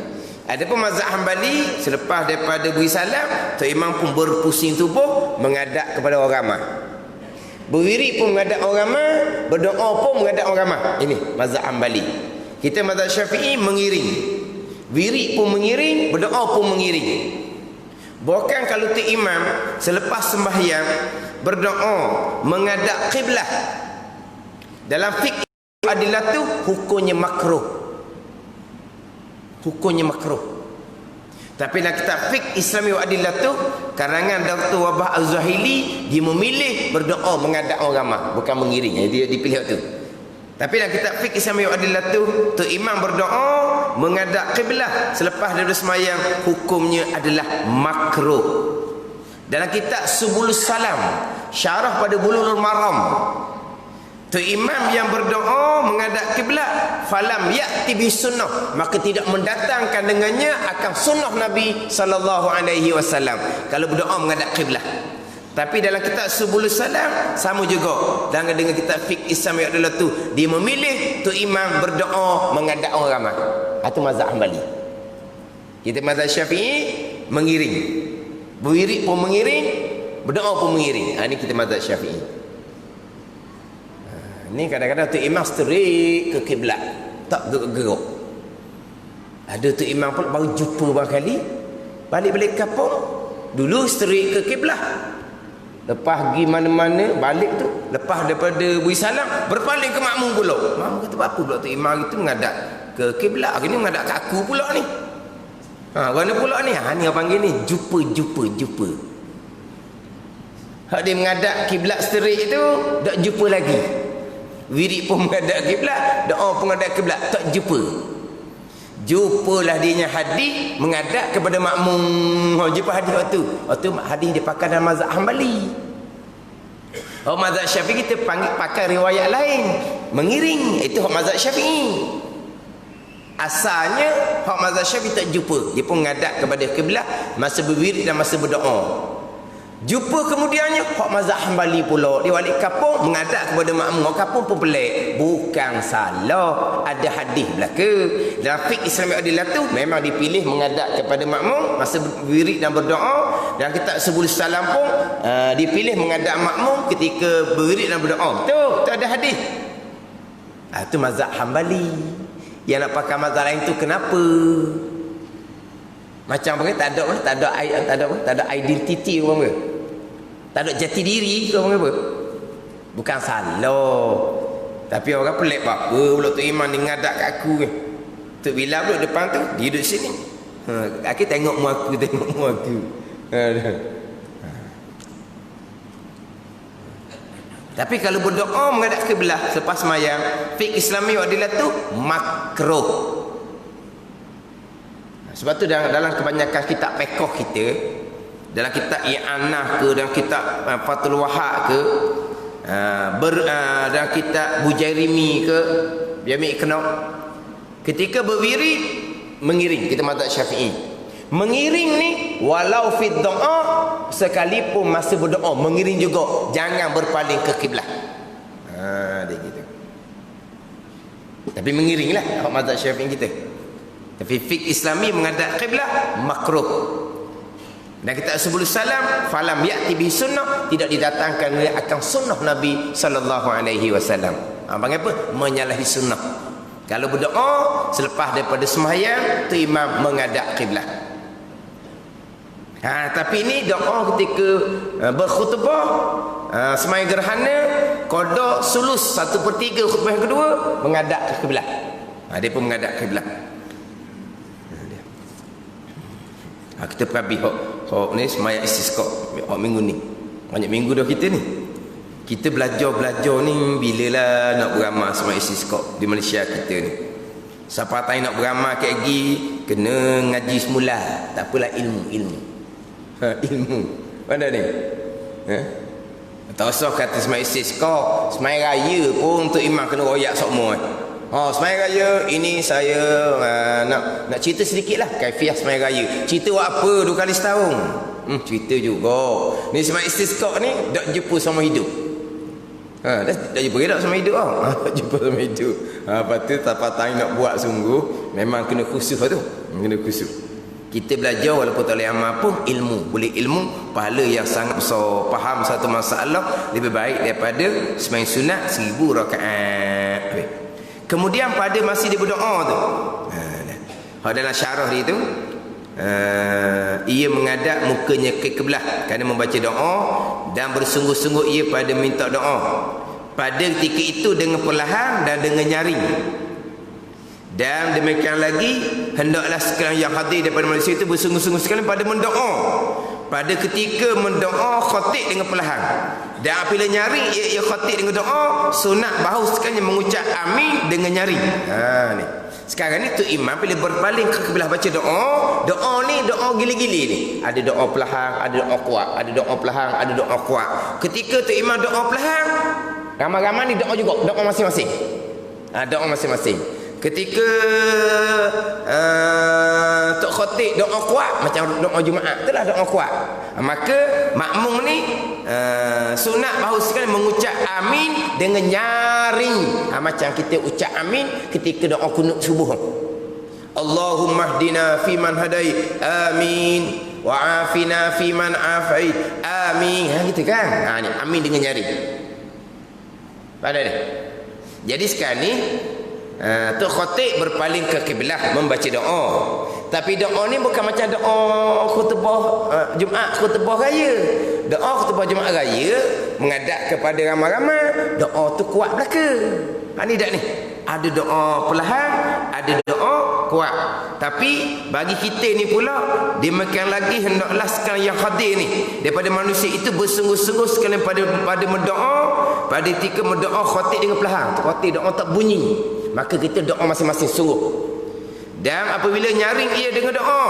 Adapun mazhab Hambali, selepas daripada beri salam, tu imam pun berpusing tubuh menghadap kepada orang ramai. Berdiri pun menghadap orang ramai, berdoa pun menghadap orang ramai. Ini mazhab Hambali. Kita mazhab Syafi'i mengiring. Berdiri pun mengiring, berdoa pun mengiring. Bahkan kalau tu imam selepas sembahyang berdoa menghadap kiblat, dalam fiqh adilah tu hukumnya makruh. Hukumnya makruh. Tapi dalam kitab fiqh Islami wa Adillah tu, karangan Dr. Wabah Al-Zahili, dia memilih berdoa menghadap orang ramai, bukan mengiring. Dia dipilih tu. Tapi dalam kitab fiqh Islami wa Adillah tu imam berdoa menghadap kiblat selepas daripada sembahyang, hukumnya adalah makruh. Dalam kitab Subulus Salam, syarah pada Bulughul Maram, tu imam yang berdoa menghadap kiblat, falam ya'ti bi sunnah, maka tidak mendatangkan dengannya akan sunnah Nabi sallallahu alaihi wasallam kalau berdoa menghadap kiblat. Tapi dalam kitab Subulus Salam sama juga dengan kitab fiqh Islam yang adalah tu, dia memilih tu imam berdoa menghadap orang ramai. Itu mazhab Hambali. Kita mazhab Syafi'i mengiring. Berdiri pun mengiring, berdoa pun mengiring. Ini kita mazhab Syafi'i. Ni kadang-kadang tu imam straight ke kiblat, tak gerak. Ada tu imam pun baru jumpa barangkali, balik-balik kampung, dulu straight ke kiblat. Lepas pergi mana-mana, balik tu, lepas daripada beri salam, berpaling ke makmum pula. Makmum kata, apa pula tu imam itu menghadap ke kiblat, hari ni menghadap ke aku pula ni. Mana pula ni? Ni orang panggil ni jumpa. Hak dia menghadap kiblat straight tu, tak jumpa lagi. Wirid pun menghadap kiblat, doa pun menghadap kiblat, tak jumpa. Jumpalah dia hadis menghadap kepada makmum. Jumpa hadis waktu hadis dia pakai dalam mazhab Hambali. Mazhab Syafi'i kita pakai riwayat lain, mengiring. Itu mazhab Syafi'i. Asalnya mazhab Syafi'i tak jumpa, dia pun menghadap kepada kiblat masa berwirid dan masa berdoa. Jumpa kemudiannya hak mazhab Hambali pula, dia balik kampung menghadap kepada makmum. Orang kampung pun pelik, bukan salah, ada hadis belaka. Dalam fiqh Islami Adillah tu memang dipilih menghadap kepada makmum masa wirid dan berdoa. Dan kitab Subulus Salam pun dipilih menghadap makmum ketika berwirid dan berdoa. Tu ada hadis. Itu mazhab Hambali. Yang nak pakai mazhab lain tu kenapa? Macam apa, tak ada identiti apa, tak ada jati diri apa, bukan salah. Tapi orang pelik apa pula tu imam dia ngadap kat aku ke. Tu bila duduk depan tu, dia duduk sini. Aku tengok mu aku. Tapi kalau berdoa menghadap kiblat selepas sembahyang, fiqh Islami wa Adillah tu makruh. Sebab tu dalam kebanyakan kitab fiqh kita, dalam kitab I'anah ke, dalam kitab Fathul Wahab ke, dalam kitab Bujairimi ke, Jami' Iqna, ketika berwirid mengiring. Kita mazhab Syafi'i mengiring ni walau fi doa, sekalipun masa berdoa mengiring juga, jangan berpaling ke kiblat. Dia gitu. Tapi mengiringlah mazhab Syafi'i kita. Tapi fiqh Islami menghadap kiblat makruh. Dan kita sebelum salam, falam ya'ti bi sunnah, tidak didatangkan akan sunnah Nabi sallallahu alaihi wasallam. Panggil apa? Menyalahi sunnah. Kalau berdoa selepas daripada sembahyang, tu imam menghadap kiblat. Tapi ini doa ketika berkhutbah sembahyang gerhana, qada sulus 1/3 khutbah yang kedua menghadap kiblat. Dia pun menghadap kiblat. Kita pergi hok ni semaya istisqa hok minggu ni. Banyak minggu dah kita ni. Kita belajar ni bilalah nak beramal semaya istisqa di Malaysia kita ni. Siapa tahu nak beramal ke lagi kena ngaji semula. Tak apalah ilmu. Ilmu. Mana ni? Tak usah kata semai istisqa, semai raya pun untuk imam kena royak semua. Semai raya ini saya nak cerita sedikitlah kaifiah semai raya. Cerita buat apa 2 kali setahun? Cerita juga. Ni semai istisqa ni dak jumpa sama hidup. Dah jumpa tak sama hidup tak jumpa sama hidup. Lepas tu tak patang nak buat sungguh, memang kena khusyuk tu. Kena khusyuk. Kita belajar walaupun tak boleh amal pun ilmu. Boleh ilmu, pahala yang sangat besar. Faham satu masalah lebih baik daripada sembahyang sunat 1000 rakaat. Kemudian pada masa dia berdoa tu, dalam syarah dia tu, ia menghadap mukanya ke kiblat kerana membaca doa dan bersungguh-sungguh ia pada minta doa. Pada ketika itu dengan perlahan dan dengan nyaring. Dan demikian lagi, hendaklah sekalian yang hadir daripada manusia itu bersungguh-sungguh sekalian pada mendoa. Pada ketika mendoa khatib dengan perlahan. Dan apabila nyaring ia khatib dengan doa, sunat bahu sekalian mengucap amin dengan nyaring. Ni. Sekarang ni tu imam bila berpaling ke kiblat baca doa, doa ni doa gili-gili ni. Ada doa perlahan, ada doa kuat, ada doa perlahan, ada doa kuat. Ketika tu imam doa perlahan, ramai-ramai ni doa juga, doa masing-masing. Doa masing-masing. Ketika tok khatib doa kuat macam doa Jumaat, itulah doa kuat. Maka makmum ni sunat bahu sekali mengucap amin dengan nyaring. Macam kita ucap amin ketika doa kunut subuh. Allahumma hdina fi man hadait, amin. Wa afina fi man afait, amin. Gitu kan? Ni amin dengan nyaring. Pada ni. Jadi sekarang ni Tok khatib berpaling ke kiblat membaca doa. Tapi doa ni bukan macam doa khutbah Jumaat, khutbah raya. Doa khutbah Jumaat raya menghadap kepada ramai-ramai, doa tu kuat belaka. Ni dak ni. Ada doa perlahan, ada doa kuat. Tapi bagi kita ni pula, demikian lagi hendaklah sekalian yang hadir ni daripada manusia itu bersungguh-sungguh sekalian pada mendoa, pada ketika mendoa khatib dengan perlahan. Khatib doa tak bunyi. Maka kita doa masing-masing sungguh. Dan apabila nyaring ia dengan doa,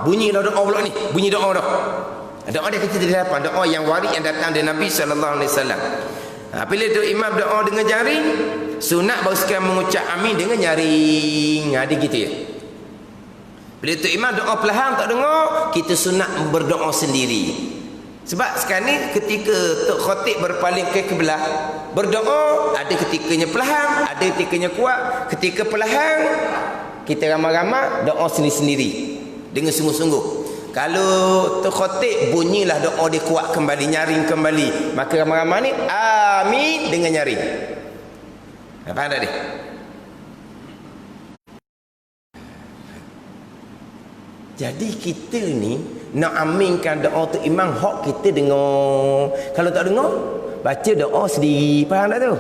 bunyilah doa pula ni, bunyi doa dah. Doa dia kita tidak dapat, doa yang warid yang datang dari Nabi sallallahu alaihi wasallam. Apabila tu imam doa dengan nyaring, sunat baru sekalian mengucap amin dengan nyaring. Dia gitu ya. Bila tu imam doa perlahan tak dengar, kita sunat berdoa sendiri. Sebab sekarang ni ketika tok khatib berpaling ke kiblat berdoa, ada ketikanya perlahan, ada ketikanya kuat. Ketika perlahan kita ramai-ramai doa sendiri-sendiri dengan sungguh-sungguh. Kalau tok khatib bunyilah doa dia kuat kembali, nyaring kembali, maka ramai-ramai ni amin dengan nyaring. Faham tak dia? Jadi kita ni nak aminkan doa tu imam, hak kita dengar. Kalau tak dengar, baca doa sendiri. Faham tak tu?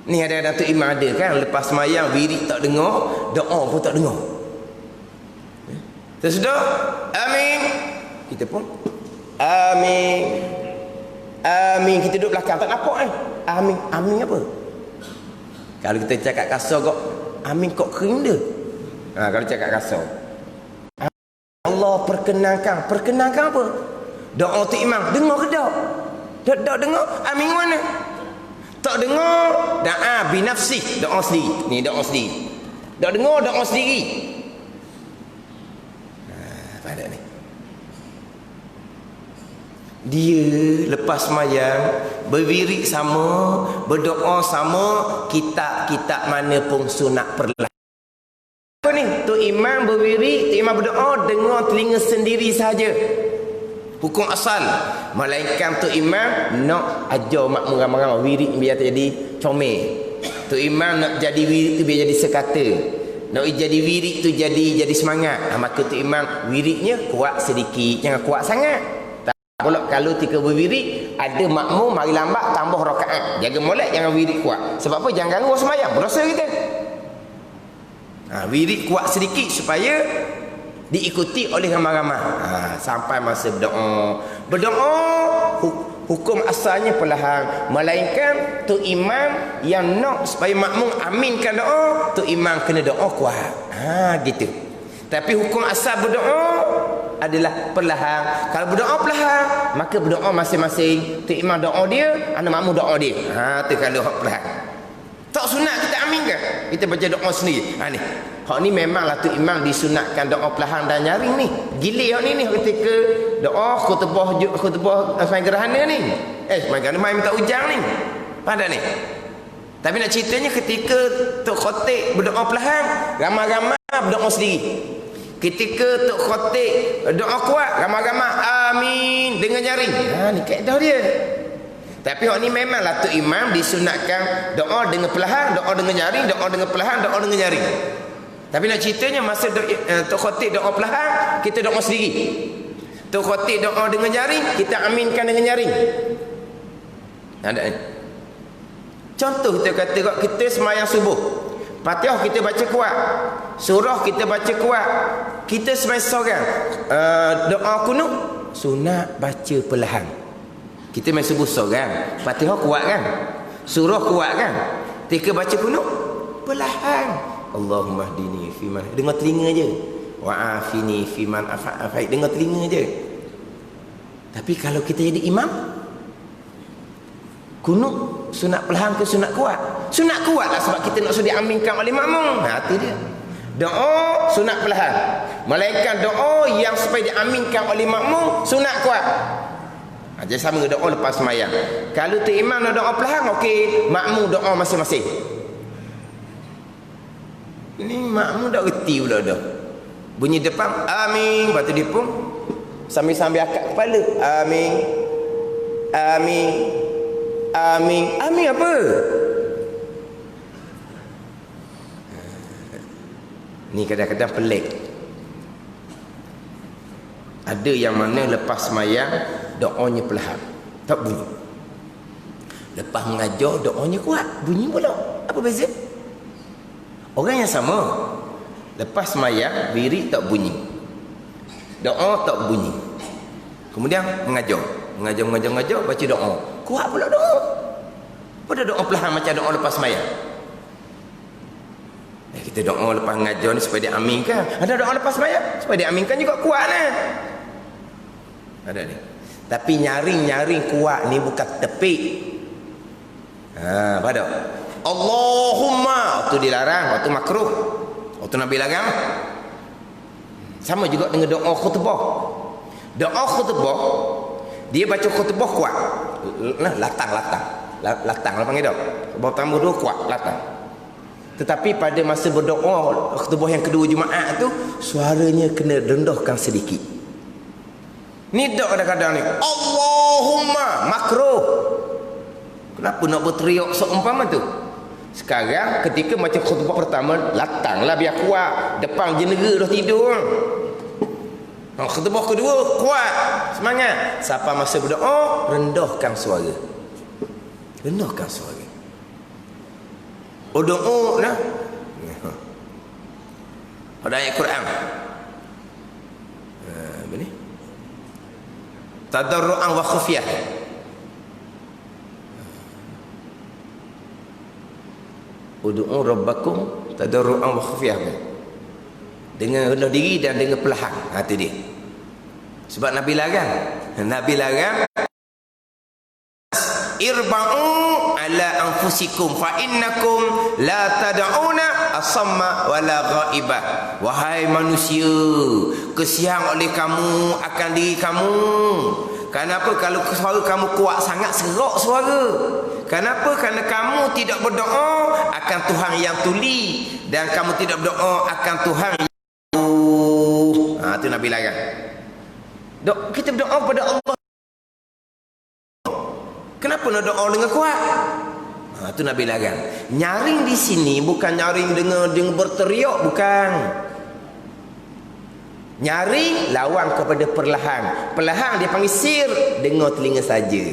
Ni ada tu imam ada kan, lepas semayang wirid tak dengar, doa pun tak dengar. Sesudah amin, kita pun amin. Amin, kita duduk belakang tak nampak amin. Amin apa? Kalau kita cakap kasar kok amin kok kering dia. Kalau cakap kasar, Allah perkenankan apa? Doa tu imam dengar ke tak? Tak dengar, amin mana? Tak dengar, doa binafsi, doa sendiri. Ni doa sendiri. Tak dengar, doa sendiri. Pada ni. Dia lepas semayang berwirid sama, berdoa sama, kitab-kitab mana pun sunat perlahan. Apa ni? Tu imam berwirid, tu imam berdoa, dengar telinga sendiri saja. Hukum asal. Melainkan tu imam nak ajar makmum ramai-ramai wirid biar tak jadi comel. Tu imam nak jadi wirid tu biar jadi sekata. Nak jadi wirid tu jadi semangat. Maka tu imam wiridnya kuat sedikit, jangan kuat sangat. Tak pula kalau ketika berwirid ada makmum mari lambat tambah rakaat. Jaga molek, jangan wirid kuat. Sebab apa? Jangan ganggu sembahyang, berdosa kita. Wirid kuat sedikit supaya diikuti oleh ramai-ramai. Sampai masa berdoa hukum asalnya perlahan. Melainkan tu imam yang nak supaya makmum aminkan doa, tu imam kena doa kuat. Gitu. Tapi hukum asal berdoa adalah perlahan. Kalau berdoa perlahan, maka berdoa masing-masing. Tu imam doa dia, anak makmum doa dia. Tu kalau hak perlahan. Tak sunat kita aminkan. Kita baca doa sendiri. Ni. Hak ni memanglah tu imam disunatkan doa perlahan dan nyaring ni. Gila hak ni ketika doa khutbah sembahyang gerhana ni. Sembahyang gerhana mai minta ujang ni. Pada ni. Tapi nak ceritanya ketika Tok Khatib berdoa perlahan, ramai-ramai berdoa sendiri. Ketika Tok Khatib doa kuat, ramai-ramai amin dengan nyaring. Ni kaedah dia. Tapi hak ni memanglah Tok Imam disunatkan doa dengan perlahan, doa dengan nyaring, doa dengan perlahan, doa dengan nyaring. Tapi nak ceritanya masa Tok Khatib doa perlahan, kita doa sendiri. Tok Khatib doa dengan nyaring, kita aminkan dengan nyaring. Ada ni. Contoh kita kata kita sembahyang subuh. Fatihah kita baca kuat. Surah kita baca kuat. Kita sembahyang seorang. Doa kunut sunat baca perlahan. Kita main subuh seorang. Fatihah kuat kan? Surah kuat kan? Ketika baca kunut perlahan. Allahumma hdini fiman. Dengar telinga je. Wa afini fiman afa'afai. Dengar telinga je. Tapi kalau kita jadi imam, kunut sunat perlahan ke sunat kuat? Sunat kuat lah sebab kita nak suruh diaminkan oleh makmum. Itu dia. Doa sunat perlahan. Melainkan doa yang supaya diaminkan oleh makmum sunat kuat. Jadi sama dengan doa lepas sembahyang. Kalau tu imam nak doa perlahan, okey, makmum doa masing-masing. Ini makmum dah reti pula dah. Bunyi depan amin, lepas tu dia pun sambil-sambil akak kepala amin. Amin. Amin. Amin apa? Ni kadang-kadang pelik. Ada yang mana lepas sembahyang doanya perlahan, tak bunyi. Lepas mengajar doanya kuat, bunyi pula. Apa beza? Orang yang sama. Lepas sembahyang wirid tak bunyi. Doa tak bunyi. Kemudian mengajar baca doa. Kuat pula doa. Pada doa perlahan macam doa lepas sembahyang. Kita doa lepas mengajar ni supaya diaminkan. Ada doa lepas sembahyang supaya diaminkan juga kuat lah. Ada ni. Tapi nyaring-nyaring kuat ni bukan tepik. Pada Allahumma tu dilarang, waktu makruh. Waktu Nabi larang. Sama juga dengan doa khutbah. Doa khutbah dia baca khutbah kuat. Latang lah panggil dah. Khutbah pertama dua kuat, latang. Tetapi pada masa berdoa khutbah yang kedua Jumaat tu, suaranya kena rendahkan sedikit. Ni doa kadang-kadang ni Allahumma makruh. Kenapa nak berteriak seumpama tu? Sekarang ketika macam khutbah pertama, latanglah biar kuat. Depan jenera dah tidur. Khutbah kedua kuat, semangat. Siapa masa berdoa, rendahkan suara. Rendahkan suara. Doa lah. Ada ayat Quran. Apa ni? Tadarru'an wa khufyah. Ud'u rabbakum tadarru'an wa khufyah. Dengan rendah diri dan dengan perlahan. Itu dia. Sebab Nabi larang. Irba'u ala anfusikum fa innakum la tad'una asamma wala ghaibah. Wahai manusia, kesian oleh kamu akan diri kamu. Kenapa? Kalau suara kamu kuat sangat, serak suara. Kenapa? Kerana kamu tidak berdoa akan Tuhan yang tuli, dan kamu tidak berdoa akan Tuhan yang itu Nabi larang. Kita berdoa pada Allah. Kenapa nak doa dengan kuat? Itu Nabi larang. Nyaring di sini bukan nyaring dengan berteriak, bukan. Nyaring lawan kepada perlahan. Perlahan dia panggil sir, dengar telinga saja.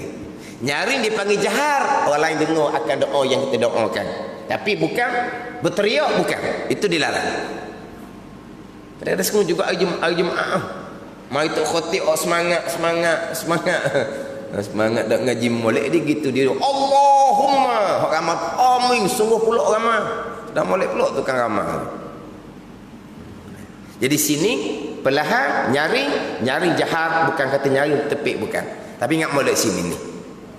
Nyaring dia panggil jahar, orang lain dengar akan doa yang kita doakan. Tapi bukan berteriak, bukan. Itu dilarang. Pada ada semua juga hari Jumaat. Mari Tok Khatib semangat. Semangat nak ngaji molek dia gitu dia. Allahumma hak ramai amin sungguh pula ramai. Dah molek pula tukang ramai. Jadi sini perlahan, nyaring jahar, bukan kata nyaring tepik, bukan. Tapi ingat molek sini ni.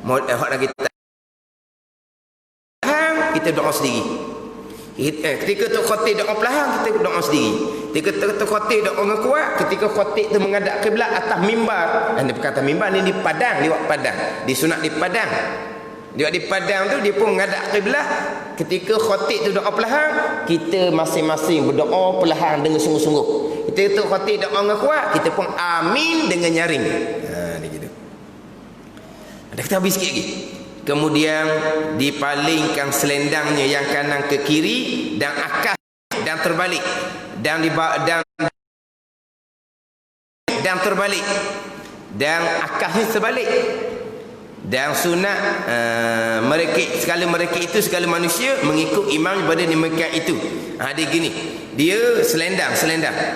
Molek hak lagi kita doa sendiri. Ketika tu khatib doa perlahan, kita doa sendiri. Ketika tu khatib doa dengan kuat, ketika khatib tu menghadap kiblat atas mimbar. Dan dia berkata mimbar ni di padang, liwat padang. Disunat di padang. Liwat di padang tu dia pun menghadap kiblat. Ketika khatib tu doa perlahan, kita masing-masing berdoa perlahan dengan sungguh-sungguh. Ketika tu khatib doa dengan kuat, kita pun amin dengan nyaring. Ni gitu. Ada kita habis sikit lagi. Kemudian dipalingkan selendangnya yang kanan ke kiri dan akas dan terbalik dan terbalik dan akasnya terbalik. Dan sunat segala mereka itu segala manusia mengikut imam pada demikian itu. Dia gini, dia selendang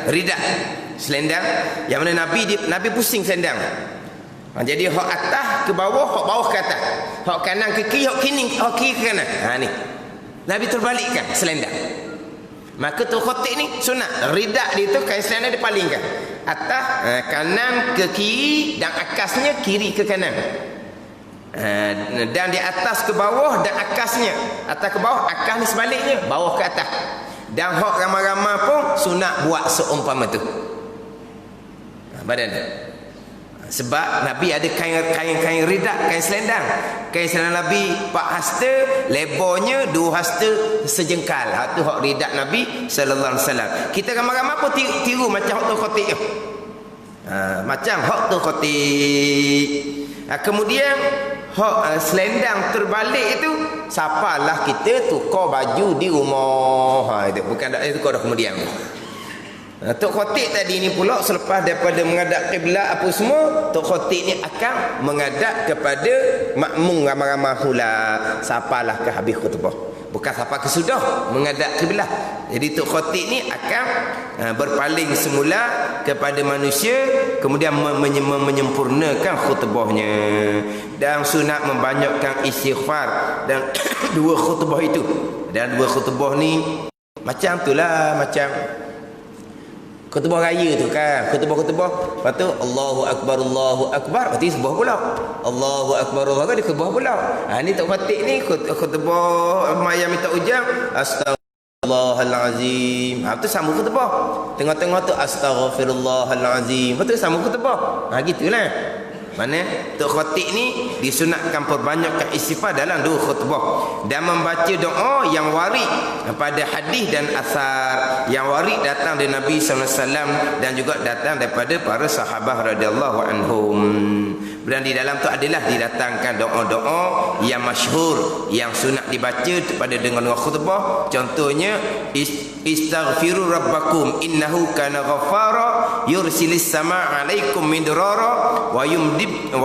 ridah selendang yang mana Nabi pusing selendang. Jadi hak atas ke bawah, hak bawah ke atas, hak kanan ke kiri, hak kiri ke kanan. Ni Nabi terbalikkan selendang. Maka tu khatib ni sunat ridak dia tu kain selendang dia palingkan atas, kanan ke kiri dan akasnya kiri ke kanan. Dan di atas ke bawah dan akasnya atas ke bawah, akas ni sebaliknya bawah ke atas. Dan hak ramai-ramai pun sunat buat seumpama tu. Badan dia. Sebab Nabi ada kain ridak, kain selendang. Kain selendang Nabi 4 hasta, lebarnya 2 hasta sejengkal. Itu hak ridak Nabi sallallahu alaihi wasallam. Kita ramai-ramai pun tiru macam hak tu khatib. Macam hak tu khatib. Kemudian hak selendang terbalik itu, siapalah kita tukar baju di rumah. Itu bukan itu kau dah kemudian. Tok khatib tadi ni pula selepas daripada menghadap kiblat apa semua, tok khatib ni akan menghadap kepada makmum ramai-ramai pula. Siapalah ke habis khutbah, bukan siapa ke sudah menghadap kiblat. Jadi tok khatib ni akan berpaling semula kepada manusia, kemudian menyempurnakan khutbahnya. Dan sunat membanyakkan istighfar dan dua khutbah itu. Dan dua khutbah ni macam itulah, macam khutbah raya tu kan, khutbah. Lepas tu Allahu Akbar, berarti sebuah pula. Allahu Akbar, dia khutbah pula. Ni tok khatib ni khutbah mayam minta ujang, Astaghfirullahalazim. Tu sama khutbah. Tengah-tengah tu Astaghfirullahalazim. Lepas tu sama khutbah. Gitulah. Mana tok khatib ni disunatkan perbanyakkan istighfar dalam dua khutbah dan membaca doa yang warid pada hadis dan asar. Yang warid datang dari Nabi sallallahu alaihi wasallam dan juga datang daripada para sahabat radhiyallahu anhum. Dan di dalam tu adalah didatangkan doa-doa yang masyhur yang sunat dibaca pada dengan khutbah. Contohnya istaghfiru rabbakum innahu kana ghaffara yursilis samaa 'alaikum midrara wa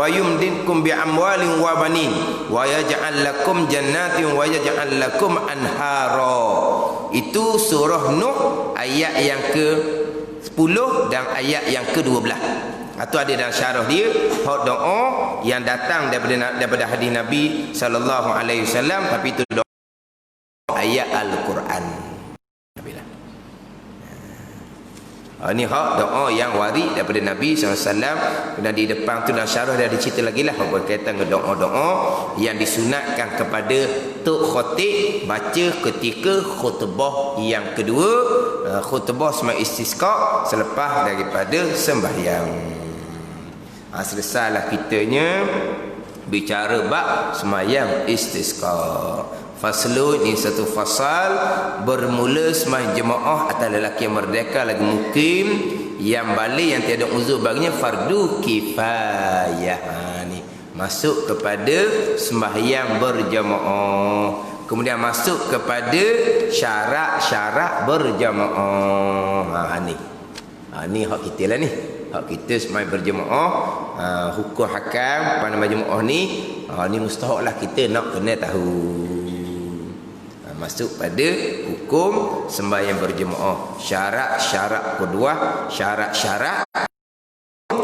yumdidkum bi amwalin wa banin wa yaj'al lakum jannatin wa yaj'al lakum anhara. Itu surah Nuh ayat yang ke-10 dan ayat yang ke-12. Itu ada dalam syarah dia, hak doa yang datang daripada hadis Nabi sallallahu alaihi wasallam, tapi itu doa ayat Al-Quran. Ini hak doa yang warid daripada Nabi SAW. Dan di depan tu dalam syarah dia ada cerita lagi lah berkaitan dengan doa-doa yang disunatkan kepada tok khatib baca ketika khutbah yang kedua, khutbah semai istisqa selepas daripada sembahyang. Selesailah kitanya bicara bab sembahyang istisqa. Faslun, ini satu fasal bermula sembahyang jemaah atas lelaki yang merdeka lagi mukim yang balik yang tiada uzur baginya fardu kifayah. Ni masuk kepada sembahyang berjemaah, kemudian masuk kepada syarat-syarat berjemaah. Ni hak kita lah ni. Hak kita semai berjemaah, hukum hakam pada berjemaah ni, ni mustahaklah kita nak kena tahu. Masuk pada hukum sembahyang berjemaah, syarat-syarat kedua, syarat-syarat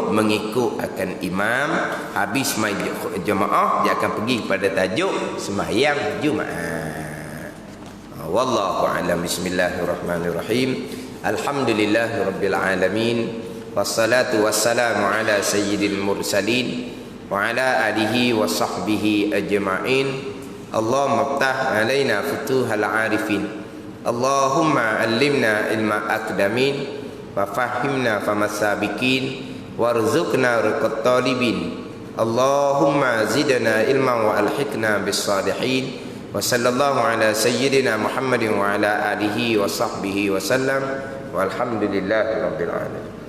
mengikut akan imam. Habis semai jemaah dia akan pergi kepada tajuk sembahyang Jumaat. Wallahu a'lam. Bismillahirrahmanirrahim. Alhamdulillahirabbil alamin. wassalatu wassalamu ala sayyidil mursalin wa ala alihi wa sahbihi ajma'in. Allahumma ftah alaina futuhal arifin, Allahumma allimna ilma akdamin, wa fahimna famasabikin, warzuqna riqat talibin. Allahumma zidna ilman wa alhiqna bis salihin. Wa sallallahu ala sayyidina Muhammadin wa ala alihi wa sahbihi wa sallam. Walhamdulillahi rabbil alamin.